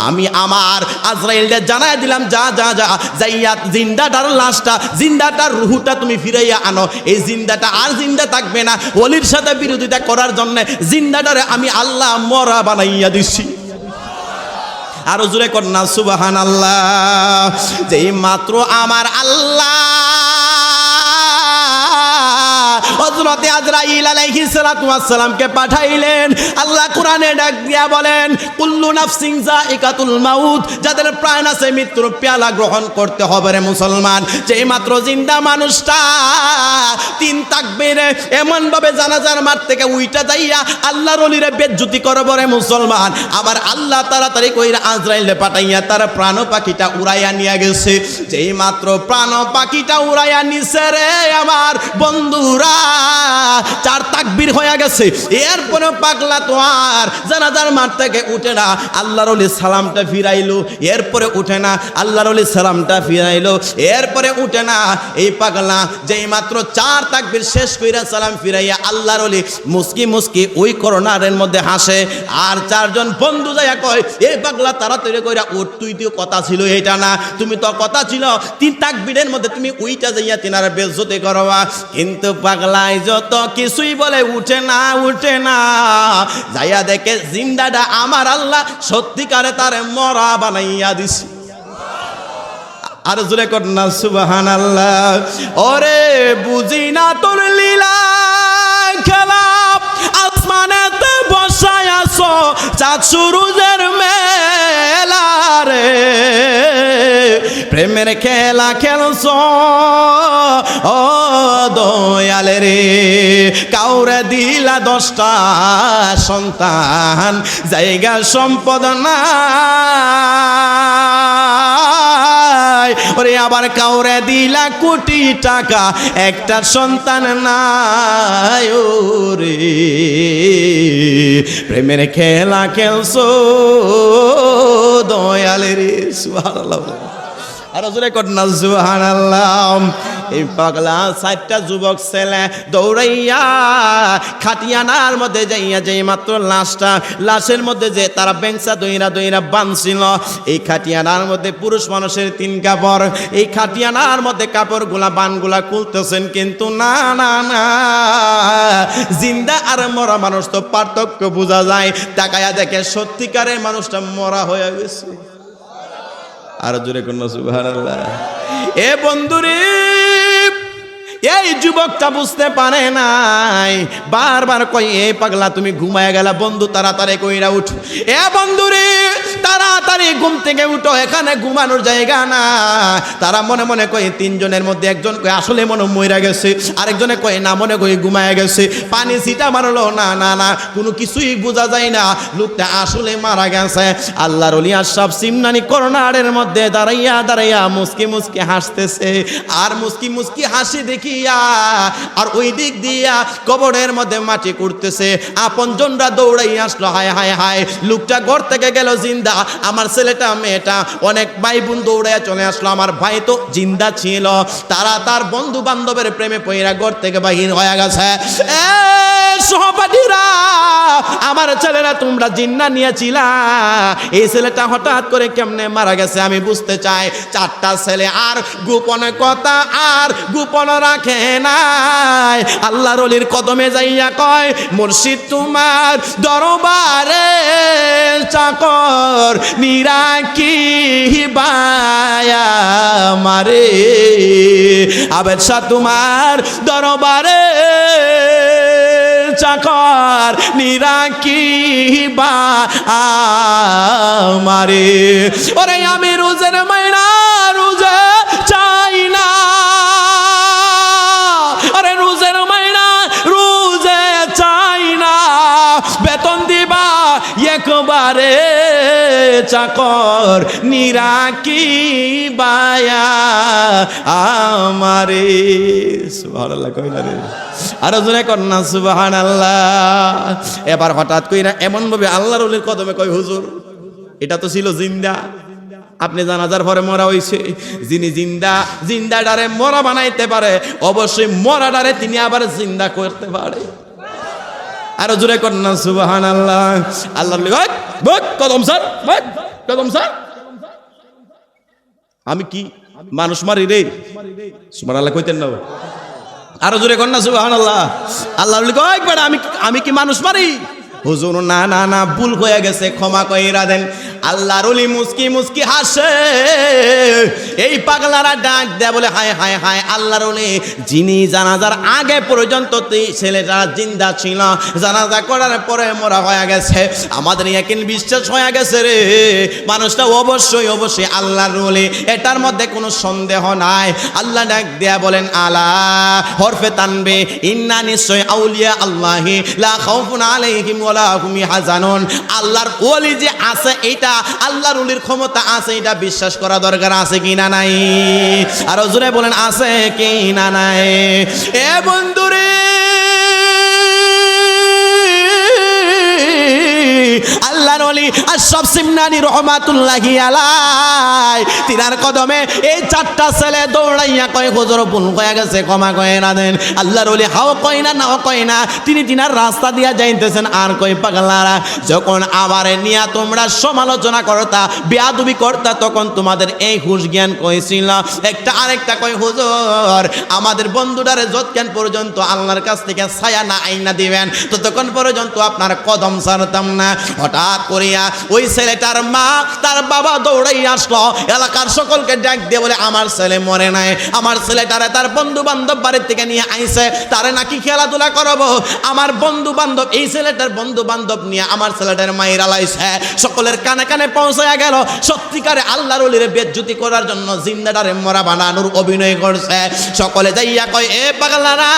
আমি আমার আজরাইলকে জানাই দিলাম, যা যা যা যাইয়া জিন্দাটার লাশটা, জিন্দাটার রূহটা তুমি ফিরাইয়া আনো। এই জিন্দাটা আর জিন্দা থাকবে না, ওলির সাথে বিরোধিতা করার জন্য জিন্দাটারে আমি আল্লাহ মরা বানাইয়া দিছি। আরো জোরে কর না সুবহানাল্লাহ। যেই মাত্র আমার আল্লাহ হযরতে আজরাইল আলাইহিস সালাতু ওয়াস সালামকে পাঠাইলেন, আল্লাহ কোরআনে ডাক দিয়া বলেন, কুল্লু নাফসিন যায়িকাতুল মাউত, যাদের প্রাণ আছে মৃত্যুর পেয়ালা গ্রহণ করতে হবে রে মুসলমান। যেই মাত্র জিন্দা মানুষটা তিন তাকবীরে এমন ভাবে জানাজার মাঠ থেকে উইটা যাইয়া আল্লাহর ওলিরে বেজ্জতি করবে রে মুসলমান, আবার আল্লাহ তাড়াতাড়ি কইরা আজরাইলে পাঠাইয়া তার প্রাণ পাখিটা উড়াইয়া নিয়ে গেছে। যেই মাত্র প্রাণ পাখিটা উড়াইয়া নিছে রে আমার বন্ধুরা, চার তাকবীর হয়ে গেছে। এরপরে পাগলা তো আর জানাজার মাঠ থেকে উঠে না, আল্লাহর ওলি সালামটা ফিরাইলো, এরপরে উঠে না, আল্লাহর ওলি সালামটা ফিরাইলো, এরপরে উঠে না। এই পাগলা যেই মাত্র চার তাকবীর শেষ কইরা সালাম ফিরাইয়া আল্লাহর ওলি মুস্কি মুস্কি ওই করোনারের মধ্যে হাসে। আর চারজন বন্ধু যাইয়া কয়, এই পাগলা তাড়াতাড়ি কইরা উঠ, তুই তো কথা ছিল এটা না, তুমি তো কথা ছিল তিন তাকবীরের মধ্যে তুমি ওইটা যাইয়া তিনারা বেজ্জতি করবা। কিন্তু পাগলাই যত কিছুই বলে উঠে না, উঠে না। যাইয়া দেখে জিন্দাটা আমার আল্লাহ সত্যিকারে তারে মরা বানাইয়া দিছি। আর জোরে কর না সুবহানাল্লাহ। ওরে বুঝি না তোর লীলা খেলা, আসমানেতে বসায় আছো চাঁদ সূরজের মেলা রে, প্রেমের খেলা খেলছো ও দয়ালে রে। কাউরে দিলা 10টা সন্তান, জায়গা সম্পদ নাই, ওরে আবার কাউরে দিলা কোটি টাকা, একটা সন্তান নাই ওরে। প্রেমের খেলা খেলছো দয়ালে রে। সুবহানাল্লাহ। আর জোরে কর না সুবহানাল্লাহ। এই পাগলা 4টা যুবক ছেলে দৌড়াইয়া খাটিয়ানার মধ্যে যাইয়া যেই মাত্র লাশের মধ্যে যে তারা বেংসা দইরা দইরা বাঁধছিল, এই খাটিয়ানার মধ্যে পুরুষ মানুষের 3 কাপড়, এই খাটিয়ানার মধ্যে কাপড়গুলা বানগুলা খুলতেছেন, কিন্তু না না না, জিন্দা আর মরা মানুষ তো পার্থক্য বোঝা যায়। তাকায়া দেখে সত্যিকারের মানুষটা মরা হয়ে গেছে। আর জোরে কোন সুবহানাল্লাহ। এ বন্ধুরে, এই যুবকটা বুঝতে পারে নাই, বারবার কই, এ পাগলা তুমি ঘুমায় গেলা, বন্ধু তাড়াতাড়ি কইরা উঠো। এ বন্ধুরে তাড়াতাড়ি ঘুম থেকে উঠো, এখানে ঘুমানোর জায়গা না। তারা মনে মনে কই, 3 জনের মধ্যে একজন কই আসলে মনে মইরা গেছে, আরেকজনে কই না মনে কই ঘুমায় গেছে। পানি ছিটা মারলো, না না না, কোনো কিছুই বোঝা যায় না, লোকটা আসলে মারা গেছে। আল্লাহর ওলি আশরাফ সিমনানি করোনারের মধ্যে দাঁড়াইয়া দাঁড়াইয়া মুস্কি মুস্কি হাসতেছে। আর মুস্কি মুস্কি হাসি দেখি আর ওই দিক দিয়া কবরের মধ্যে মাটি করতেছে। আপনজনরা দৌড়াই আসলো, হায় হায় হায়, লোকটা ঘর থেকে গেল জিন্দা, আমার ছেলেটা মেয়েটা অনেক ভাই বোন দৌড়াইয়া চলে আসলো, আমার ভাই তো জিন্দা ছিল। তারা তার বন্ধু বান্ধবের প্রেমে পইরা ঘর থেকে বাহির হয়ে গেছে। সহপাঠীরা, আমার ছেলেরা তোমরা জিন্না নিয়েছিলা, এই ছেলেটা হঠাৎ করে কেমনে মারা গেছে আমি বুঝতে চাই। 4টা ছেলে আর গোপন কথা আর গোপন রাখে নাই। আল্লাহর ওলির কদমে যাইয়া কয়, মুর্শিদ তোমার দরবারে চাকর নিরাকি বায়া মারে, আবেদ শাহ তোমার দরবারে চাকর নিরাকি বা আমারে। ওরে আমি রোজের মাইনা রোজে চাই না, আরে রোজের মাইনা রোজে চাই না, বেতন দিবা একবারে চাকর নিরাকি বায়া আমারে। সুবহানাল্লাহ কইলা রে। আর জোরে কন্যা সুবহানাল্লাহ। এবার হঠাৎ কইরা এমন ভাবে আল্লাহর ওলির কদমে কয় হুজুর এটা তো ছিল জিন্দা, আপনি জানাজার পরে মরা হইছে, যিনি জিন্দাডারে মরা বানাইতে পারে অবশ্যই মরাডারে তিনি আবার জিন্দা করতে পারে। আরো জোরে কন্যা সুবহানাল্লাহ। আল্লাহর কদম স্যার, কদম স্যার, আমি কি মানুষ মারি রে? সুবহানাল্লাহ কইতেন না? আরো জোরে কন্যা সুবহানাল্লাহ। আল্লাহর কয় আমি কি মানুষ মারি? হুজুর না না না, ভুল হয়ে গেছে, ক্ষমা কইরা দেন। আল্লাহর ওলি মুস্কি মুস্কি হাসে। এই পাগলারা ডাক দেয়া বলে হায় হায় হায়, আল্লাহর ওলি যিনি জানাজার আগে পর্যন্ত ছেলেটা জিন্দা ছিল, জানাজা করার পরে মরা হয়ে গেছে, আমাদের ইয়াকিন বিশ্বাস হয়ে গেছে রে মানুষটা অবশ্যই অবশ্যই আল্লাহর ওলি, এটার মধ্যে কোনো সন্দেহ নাই। আল্লাহ ডাক দেয়া বলেন আলা হরফে তানবে ইন্না নিশ্চয় আউলিয়া আল্লাহি লা খাউফুন আলাইহিম ওয়ালা হুম ইয়াহজানুন। আল্লাহর ওলি যে আছে, এইটা আল্লাহর ওলির ক্ষমতা আছে, এটা বিশ্বাস করা দরকার আছে কি না নাই? আরো জোরে বলেন আছে কি না নাই? এ বন্ধুরে আল্লাহর ওলি আশরাফ সিমনানি রহমাতুল্লাহি আলাই তিনার কদমে এই চারটা ছেলে দৌড়াইয়া কয় হুজুর ভুল হয়ে গেছে, ক্ষমা কইরা দেন। আল্লাহর ওলি হাও কয় না নাও কয় না, তিনি তিনার রাস্তা দিয়া যাইতেছেন। আর কই পাগলারা যখন আমারে নিয়া তোমরা সমালোচনা করতা, বেয়াদবি করতা, তখন তোমাদের এই হুশ জ্ঞান কইছিল? একটা আরেকটা কয় হুজুর আমাদের বন্ধুটারে যতক্ষণ পর্যন্ত আল্লাহর কাছ থেকে ছায়া না আইনা দিবেন ততক্ষণ পর্যন্ত আপনার কদম ছাড়তাম না। হঠাৎ করিয়া ওই ছেলেটার মা তার বাবা দৌড়াই আসলো, এলাকার সকলকে ডাক দিয়ে বলে আমার ছেলে মরে নাই, আমার ছেলেটারে তার বন্ধু বান্ধব বাড়ির থেকে নিয়ে আইছে, তারে নাকি খেলাধুলা করাবো। আমার বন্ধু বান্ধব, এই ছেলেটার বন্ধু বান্ধব নিয়ে আমার ছেলেটার মায়েরা লাইছে। সকলের কানে কানে পৌঁছায়া গেল সত্যিকারে আল্লাহর ওলির বেজ্জতি করার জন্য জিন্দাটারে মরা বানানোর অভিনয় করছে। সকলে যাইয়া কয় এ পাগলারা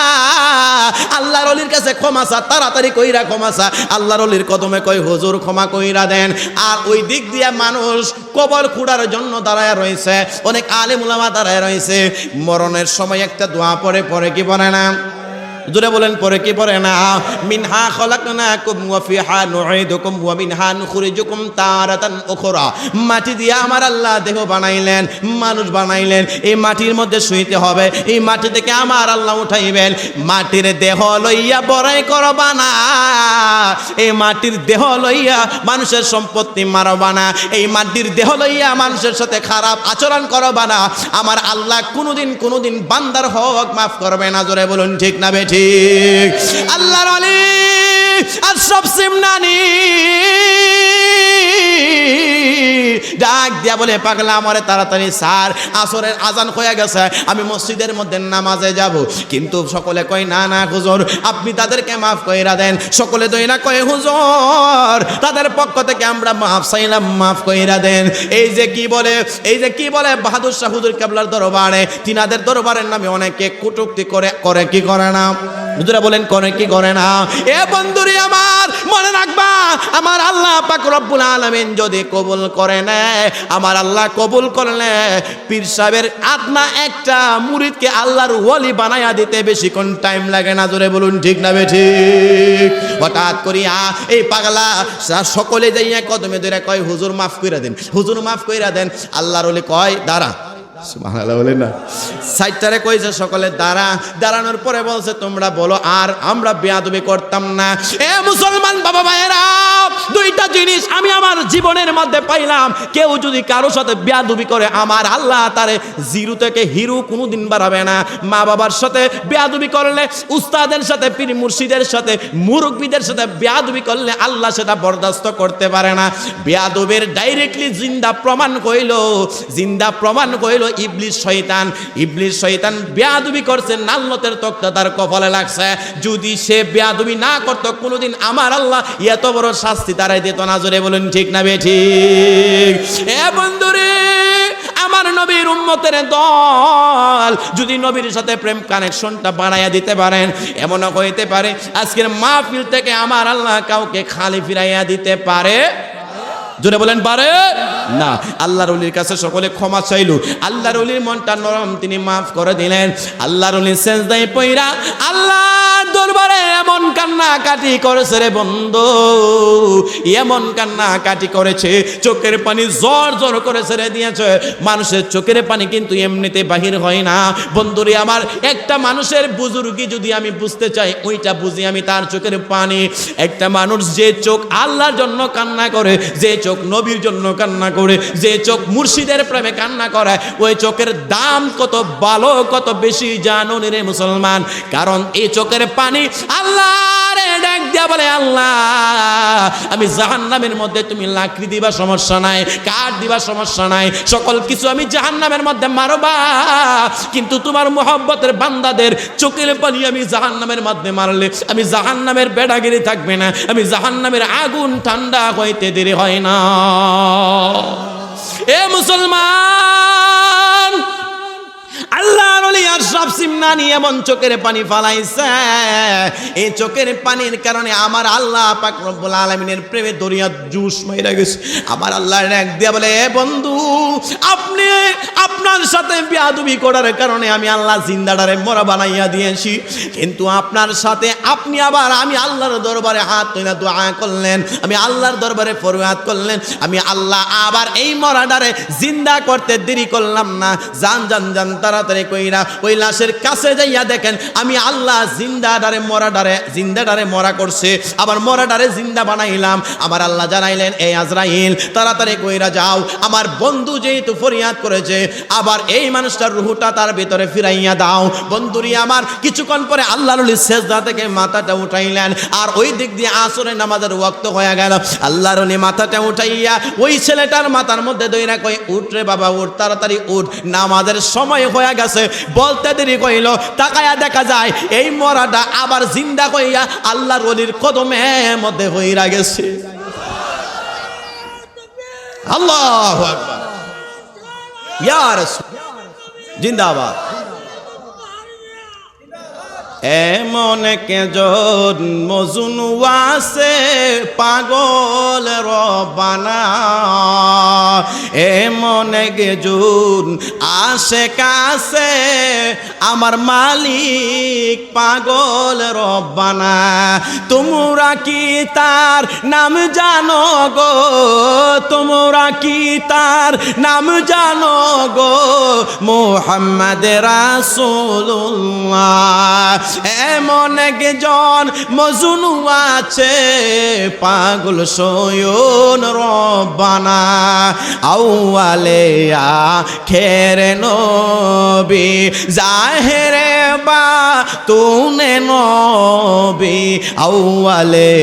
আল্লাহর ওলির কাছে ক্ষমা চা, তাড়াতাড়ি কইরা ক্ষমা চা। আল্লাহর ওলির কদমে কয় হুজুর ক্ষমা কইরা দেন। আর ওই দিক দিয়ে মানুষ কবর খুঁড়ার জন্য দাঁড়ায় রয়েছে, অনেক আলেম উলামা দাঁড়ায় রয়েছে। মরণের সময় একটা দোয়া পড়ে কি পড়ে না? জোরে বলেন পরে কি পরে না? মিনহা খলাকনাকুম ওয়া ফিহা নুঈদুকুম ওয়া মিনহা নুখরিজুকুম তারাতান উখরা। মাটি দিয়ে আমার আল্লাহ দেহ বানাইলেন, মানুষ বানাইলেন, এই মাটির মধ্যে শুইতে হবে, এই মাটি থেকে আমার আল্লাহ উঠাইবেন। মাটির দেহ লইয়া বড়াই করবা না, এই মাটির দেহ লইয়া মানুষের সম্পত্তি মারবা না, এই মাটির দেহ লইয়া মানুষের সাথে খারাপ আচরণ করবা না। আমার আল্লাহ কোনোদিন বান্দার হক মাফ করবে না। জোরে বলুন ঠিক না বেঠিক? আল্লাহর ওলি আশরাফ সিমনানি ডাক দিয়া বলে পাগলা আমারে তাড়াতাড়ি স্যার, আসরের আজান হয়ে গেছে, আমি মসজিদের মধ্যে নামাজে যাব। কিন্তু সকলে কয় না না হুজুর আপনি তাদেরকে মাফ কইরা দেন। সকলে দই না কয় হুজুর তাদের পক্ষ থেকে আমরা মাফ চাইলাম, মাফ কইরা দেন। এই যে কি বলে বাহাদুর শাহ হুজুর কেবলার দরবারে, তিনাদের দরবারের নামে অনেকে কটূক্তি করে কি করে না? হুজুরা বলেন করে কি করে না? এ বন্ধুরে আমার মনে রাখবা, আমার আল্লাহ পাক রব্বুল আলামিন যদি কবুল করে নেয়, আমার আল্লাহ কবুল করলে পীর সাহেবের আদনা একটা মুরিদকে আল্লাহর ওলি বানায়া দিতে বেশিক্ষণ টাইম লাগে না। জোরে বলুন ঠিক না বেঠিক? হঠাৎ করিয়া এই পাগলা সকলে যাইয়া কদমে ধরে কয় হুজুর মাফ কইরা দেন, হুজুর মাফ কইরা দেন। আল্লাহর ওলি কয় দাঁড়া। সুবহানাল্লাহ বলেন না? সাইটটারে কইছে সকলে দাঁড়ানোর পরে বলছে তোমরা বলো আর আমরা বেয়াদবি করতাম না। এ মুসলমান বাবা ভাইয়েরা, দুইটা জিনিস আমি আমার জীবনের মধ্যে পাইলাম। কেউ যদি কারোর সাথে বেয়াদবি করে আমার আল্লাহ তারে জিরো থেকে হিরো কোনোদিন বাড়াবে না। মা বাবার সাথে বেয়াদবি করলে, উস্তাদের সাথে, পীর মুর্শিদের সাথে, মুরব্বীদের সাথে বেয়াদবি করলে আল্লাহ সেটা বরদাস্ত করতে পারে না। বেয়াদবের ডাইরেক্টলি জিন্দা প্রমাণ কইল ইবলিস শয়তান বেয়াদবি করছে, নাল্লতের তক্তা তার কপালে লাগছে। যদি সে বেয়াদবি না করতো কোনোদিন আমার আল্লাহ এত বড় শাস্তি তারাই দিত না। জোরে বলুন ঠিক না বেঠিক? এ বন্ধুরে আমার নবীর উম্মতের দল যদি নবীর সাথে প্রেম কানেকশনটা বাড়াইয়া দিতে পারেন, এমনও হইতে পারে আজকের মাহফিল থেকে আমার আল্লাহ কাউকে খালি ফিরাইয়া দিতে পারে। জোরে বলেন পারে? না, আল্লাহর ওলির কাছে সকলে ক্ষমা চাইল। আল্লাহর ওলির মনটা নরম, তিনি মাফ করে দিলেন। আল্লাহর ওলি সেজদায় পইরা আল্লাহর দরবারে এমন কান্নাকাটি করেছে রে বন্ধু, এমন কান্নাকাটি করেছে, চোখের পানি জোর জোর করে ছেড়ে দিয়েছে। মানুষের চোখের পানি কিন্তু এমনিতে বাহির হয় না বন্ধুরে আমার। একটা মানুষের বুজুর্গি যদি আমি বুঝতে চাই, ওইটা বুঝি আমি তার চোখের পানি। একটা মানুষ যে চোখ আল্লাহর জন্য কান্না করে, যে চোখ নবীর জন্য কান্না করে, যে চোখ মুর্শিদের প্রেমে কান্না করে, ওই চোখের দাম কত ভালো, কত বেশি জানো রে মুসলমান। কারণ এই চোখের পানি আল্লাহ রে ডাক দিয়া বলে, আল্লাহ আমি জাহান্নামের মধ্যে তুমি লাকড়ি দিবা সমস্যা নাই, কাঠ দিবা সমস্যা নাই, সকল কিছু আমি জাহান্নামের মধ্যে মারবা, কিন্তু তোমার মুহাব্বতের বান্দাদের চোখের পানি আমি জাহান্নামের মধ্যে মারলে আমি জাহান্নামের বেড়াগিরি থাকবে না, আমি জাহান্নামের আগুন ঠান্ডা হইতে দেরি হয় না। এ মুসলমান, আল্লাহর ওলি আশরাফ সিমনানি এমন চোখের পানি ফালাইছে, এই চোখের পানির কারণে আমার আল্লাহ পাক রব্বুল আলামিনের প্রেমে দরিয়া জুস মাইরা গেছে। আমার আল্লাহ ডাক দিয়া বলে, বন্ধু আপনি আপনার সাথে বিয়াদবি করার কারণে আমি আল্লাহ জিন্দাটারে মরা বানাইয়া দিয়েছি, কিন্তু আপনার সাথে আপনি আবার আমি আল্লাহর দরবারে হাত তুলে দোয়া করলেন, আমি আল্লাহর দরবারে ফরিয়াদ করলেন, আমি আল্লাহ আবার এই মরাটারে জিন্দা করতে দেরি করলাম না। জান জান জান তাড়াতাড়ি কইরা ওই লাশের কাছে যাইয়া দেখেন আমি আল্লাহ জিন্দাডারে মরা করছে, আবার মরাডারে জিন্দা বানাইলাম। আমার আল্লাহ জানাইলেন, এই আজরাইল তাড়াতাড়ি কইরা যাও, আমার বন্ধু যেহেতু ফরিয়াদ করেছে, আবার এই মানুষটার রূহটা তার ভিতরে ফিরাইয়া দাও। বন্ধুরি আমার কিছুক্ষণ পরে আল্লাহর ওলি সেজদা থেকে মাথাটা উঠাইলেন, আর ওই দিক দিয়ে আসরের নামাজের ওয়াক্ত হয়ে গেল। আল্লাহর ওলি মাথাটা উঠাইয়া ওই ছেলেটার মাথার মধ্যে দইরা কই, উঠ রে বাবা উঠ, তাড়াতাড়ি উঠ, নামাজের সময় হয়ে গেছে। বলতে দেরি কইল, তাকায়া দেখা যায় এই মরাটা আবার জিন্দা কইয়া আল্লাহর ওলির কদমের মধ্যে হইরা গেছে। আল্লাহু আকবার, ইয়া রাসূল জিন্দাবাদ। এমন কেজন মজুন ওয়াসে পাগল রবানা, এমন কেজন আসে কাছে আমার মালিক পাগল রব্বানা। তোমরা কি তার নাম জানো গো, তোমরা কি তার নাম জানো গো, মুহাম্মদ রাসূলুল্লাহ। এমন একজন মজনু আছে পাগল সয়ন রব্বানা, আউয়ালে আখেরে নবী, জাহেরে বাতুনে নবী, আউয়ালে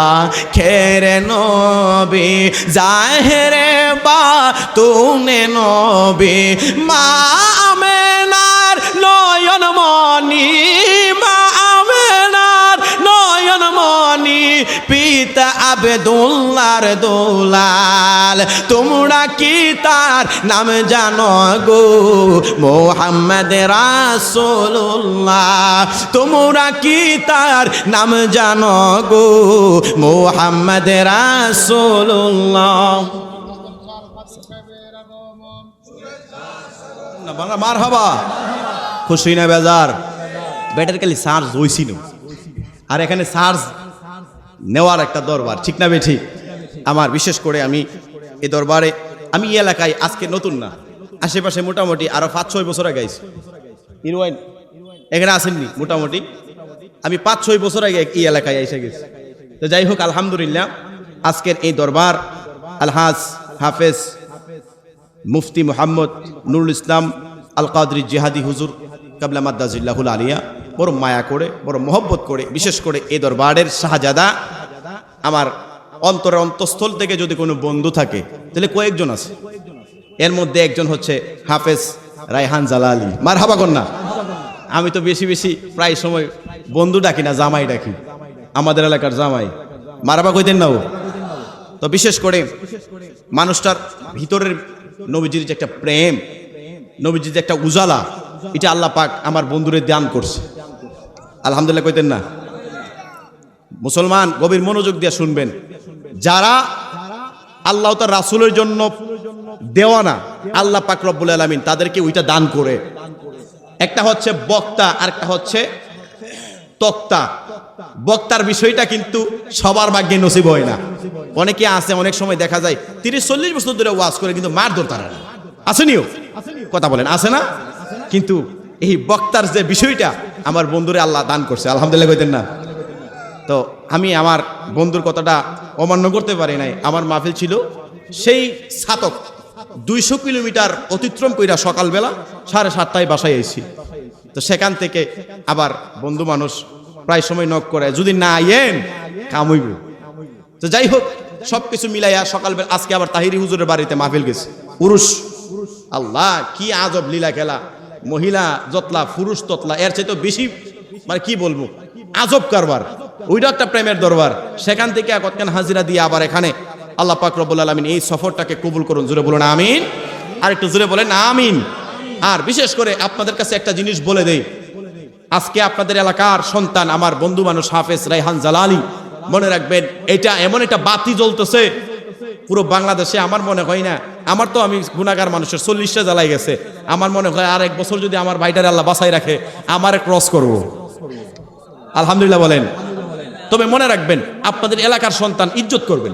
আখেরে নবী, জাহেরে বাতুনে নবী। মা আমেনার নয়ন মনি, মা আমেনার নয়ন মনি, পিতা আব্দুল্লাহর দুলাল। তোমরা কি তার নাম জানো গো, মুহাম্মদ রাসূলুল্লাহ। তোমরা কি তার নাম জানো গো, মুহাম্মদ রাসূলুল্লাহ। মারহাবা, খুশি না বেজার? ব্যাটারি খালি চার্জ হইছিল, আর এখানে চার্জ নেওয়ার একটা দরবার, ঠিক না বেঠিক? আমার বিশেষ করে আমি এই দরবারে, আমি এই এলাকায় আজকে নতুন না, আশেপাশে মোটামুটি আরো 5-6 বছর আগে আইছি। ইরওয়াইন এখানে আসেননি, মোটামুটি আমি 5-6 বছর আগে এই এলাকায় এসে গেছি। তো যাই হোক, আলহামদুলিল্লাহ আজকের এই দরবার আলহাজ হাফেজ মুফতি মোহাম্মদ নুরুল ইসলাম আল কাদরি জিহাদি হুজুর কাবলা মাদ্দাজিল্লাহুল আলিয়া বড় মায়া করে, বড় মহব্বত করে, বিশেষ করে এই দরবারের শাহজাদা। আমার অন্তরের অন্তঃস্থল থেকে যদি কোনো বন্ধু থাকে তাহলে কয়েকজন আছে, এর মধ্যে একজন হচ্ছে হাফেজ রায়হান জালালি। মারহাবা কন্যা। আমি তো বেশি বেশি প্রায় সময় বন্ধু ডাকি না, জামাই ডাকি, আমাদের এলাকার জামাই। মারহাবা কইতেন না ও তো? বিশেষ করে মানুষটার ভিতরের নবীজির যে একটা প্রেম, নবীজির যে একটা উজালা, এটা আল্লাহ পাক আমার বন্ধুরে দান করছে। আলহামদুলিল্লাহ কইতেন না? মুসলমান গভীর মনোযোগ দিয়ে শুনবেন, যারা আল্লাহ তার রাসূলের জন্য দেওয়া না, আল্লাহ পাক রব্বুল আলামিন তাদেরকে ওইটা দান করে। একটা হচ্ছে বক্তা, আরেকটা হচ্ছে তক্তা। বক্তার বিষয়টা কিন্তু সবার ভাগ্যে নসিব হয় না। অনেকে আছে, অনেক সময় দেখা যায় 30-40 বছর ধরে ওয়াজ করে কিন্তু মার ধরতে পারে না। আসেনিও কথা বলেন, আছে না? কিন্তু এই বক্তার যে বিষয়টা আমার বন্ধুরে আল্লাহ দান করছে, আলহামদুলিল্লাহ কইতেন না? তো আমি আমার বন্ধুর কথাটা অমান্য করতে পারি নাই। আমার মাহফিল ছিল সেই ছাতক, 200 কিলোমিটার অতিক্রম কইরা সকালবেলা 7:30টায় বাসায় এসেছি। তো সেখান থেকে আবার বন্ধু মানুষ প্রায় সময় নক করে, যদি না আইয়েন কাম হইব। তো যাই হোক, সবকিছু মিলাইয়া সকালবেলা আজকে আবার তাহিরি হুজুরের বাড়িতে মাহফিল গেছে, উরুস। আল্লাহ, কি আজব লীলা খেলা! মহিলা যতলা, পুরুষ ততলা, এর চাইতে বেশি মানে কি বলবো, আজব কারবার। ওইটা একটা প্রেমের দরবার। সেখান থেকে কতক্ষণ হাজিরা দিয়ে আবার এখানে। আল্লাহ পাক রব্বুল আলামিন এই সফরটাকে কবুল করুন, জোরে বলুন আমিন। আর একটু জোরে বলেন আমিন। আর বিশেষ করে আপনাদের কাছে একটা জিনিস বলে দেই, আজকে আপনাদের এলাকার সন্তান আমার বন্ধু মানুষ হাফেজ রায়হান জালালি, মনে রাখবেন এটা এমন একটা বাতি জ্বলতেছে পুরো বাংলাদেশে। আমার মনে হয় না, আমার তো আমি গুনাহগার মানুষের 40টা জ্বালাই গেছে, আমার মনে হয় আর 1 বছর যদি আমার ভাইটারে আল্লাহ বাঁচাই রাখে, আমারে ক্রস করব। আলহামদুলিল্লাহ বলেন। তবে মনে রাখবেন, আপনাদের এলাকার সন্তান ইজ্জত করবেন,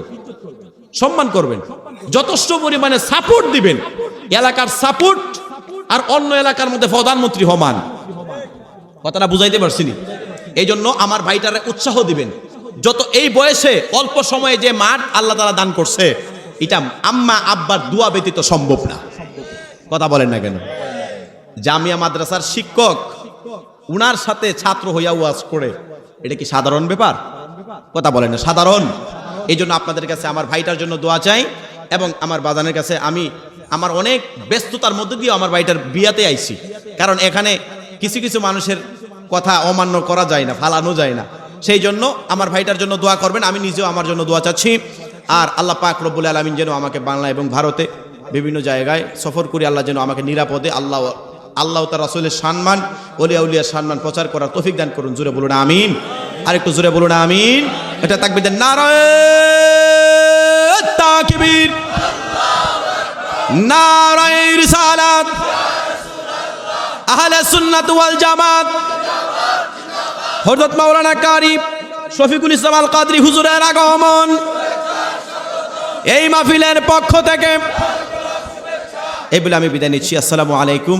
সম্মান করবেন, যথেষ্ট পরিমাণে সাপোর্ট দিবেন। এলাকার সাপোর্ট আর অন্য এলাকার মধ্যে প্রধানমন্ত্রী সমান, কথাটা বুঝাইতে পারছি নি? এই জন্য আমার ভাইটারে উৎসাহ দিবেন। যত এই বয়সে অল্প সময়ে যে মাঠ আল্লাহ তাআলা দান করছে, এটা আম্মা আব্বার দোয়া ব্যতীত সম্ভব না। কথা বলেন না কেন? জামিয়া মাদ্রাসার শিক্ষক, উনার সাথে ছাত্র হইয়া ওয়াজ করে, এটা কি সাধারণ ব্যাপার? কথা বলেন না, সাধারণ? এই জন্য আপনাদের কাছে আমার ভাইটার জন্য দোয়া চাই, এবং আমার বাজানের কাছে আমি আমার অনেক ব্যস্ততার মধ্যে দিয়ে আমার ভাইটার বিয়াতে আইছি। কারণ এখানে কিছু কিছু মানুষের কথা অমান্য করা যায় না, ফালানো যায় না। সেই জন্য আমার ভাইটার জন্য দোয়া করবেন, আমি নিজেও আমার জন্য দোয়া চাচ্ছি। আর আল্লাহ পাক রব্বুল আলামিন যেন আমাকে বাংলা এবং ভারতে বিভিন্ন জায়গায় সফর করে আল্লাহ যেন আমাকে নিরাপদে আল্লাহ তার রাসূলের সম্মান, ওলিয়া উলিয়ার সম্মান প্রচার করার তৌফিক দান করুন। জোরে বলুন আমিন। আর একটু জোরে বলুন আমিন। এটা তাকবীর দেন, নারায়ে তাকবীর, নারায়ে রিসালাত, আহলে সুন্নাত ওয়াল জামাত, হযরত মাওলানা কারি শফিকুল ইসলাম আল কাদরি হুজুরের আগমন এই মাহফিলের পক্ষ থেকে। এই বলে আমি বিদায় নিচ্ছি। আসসালামু আলাইকুম।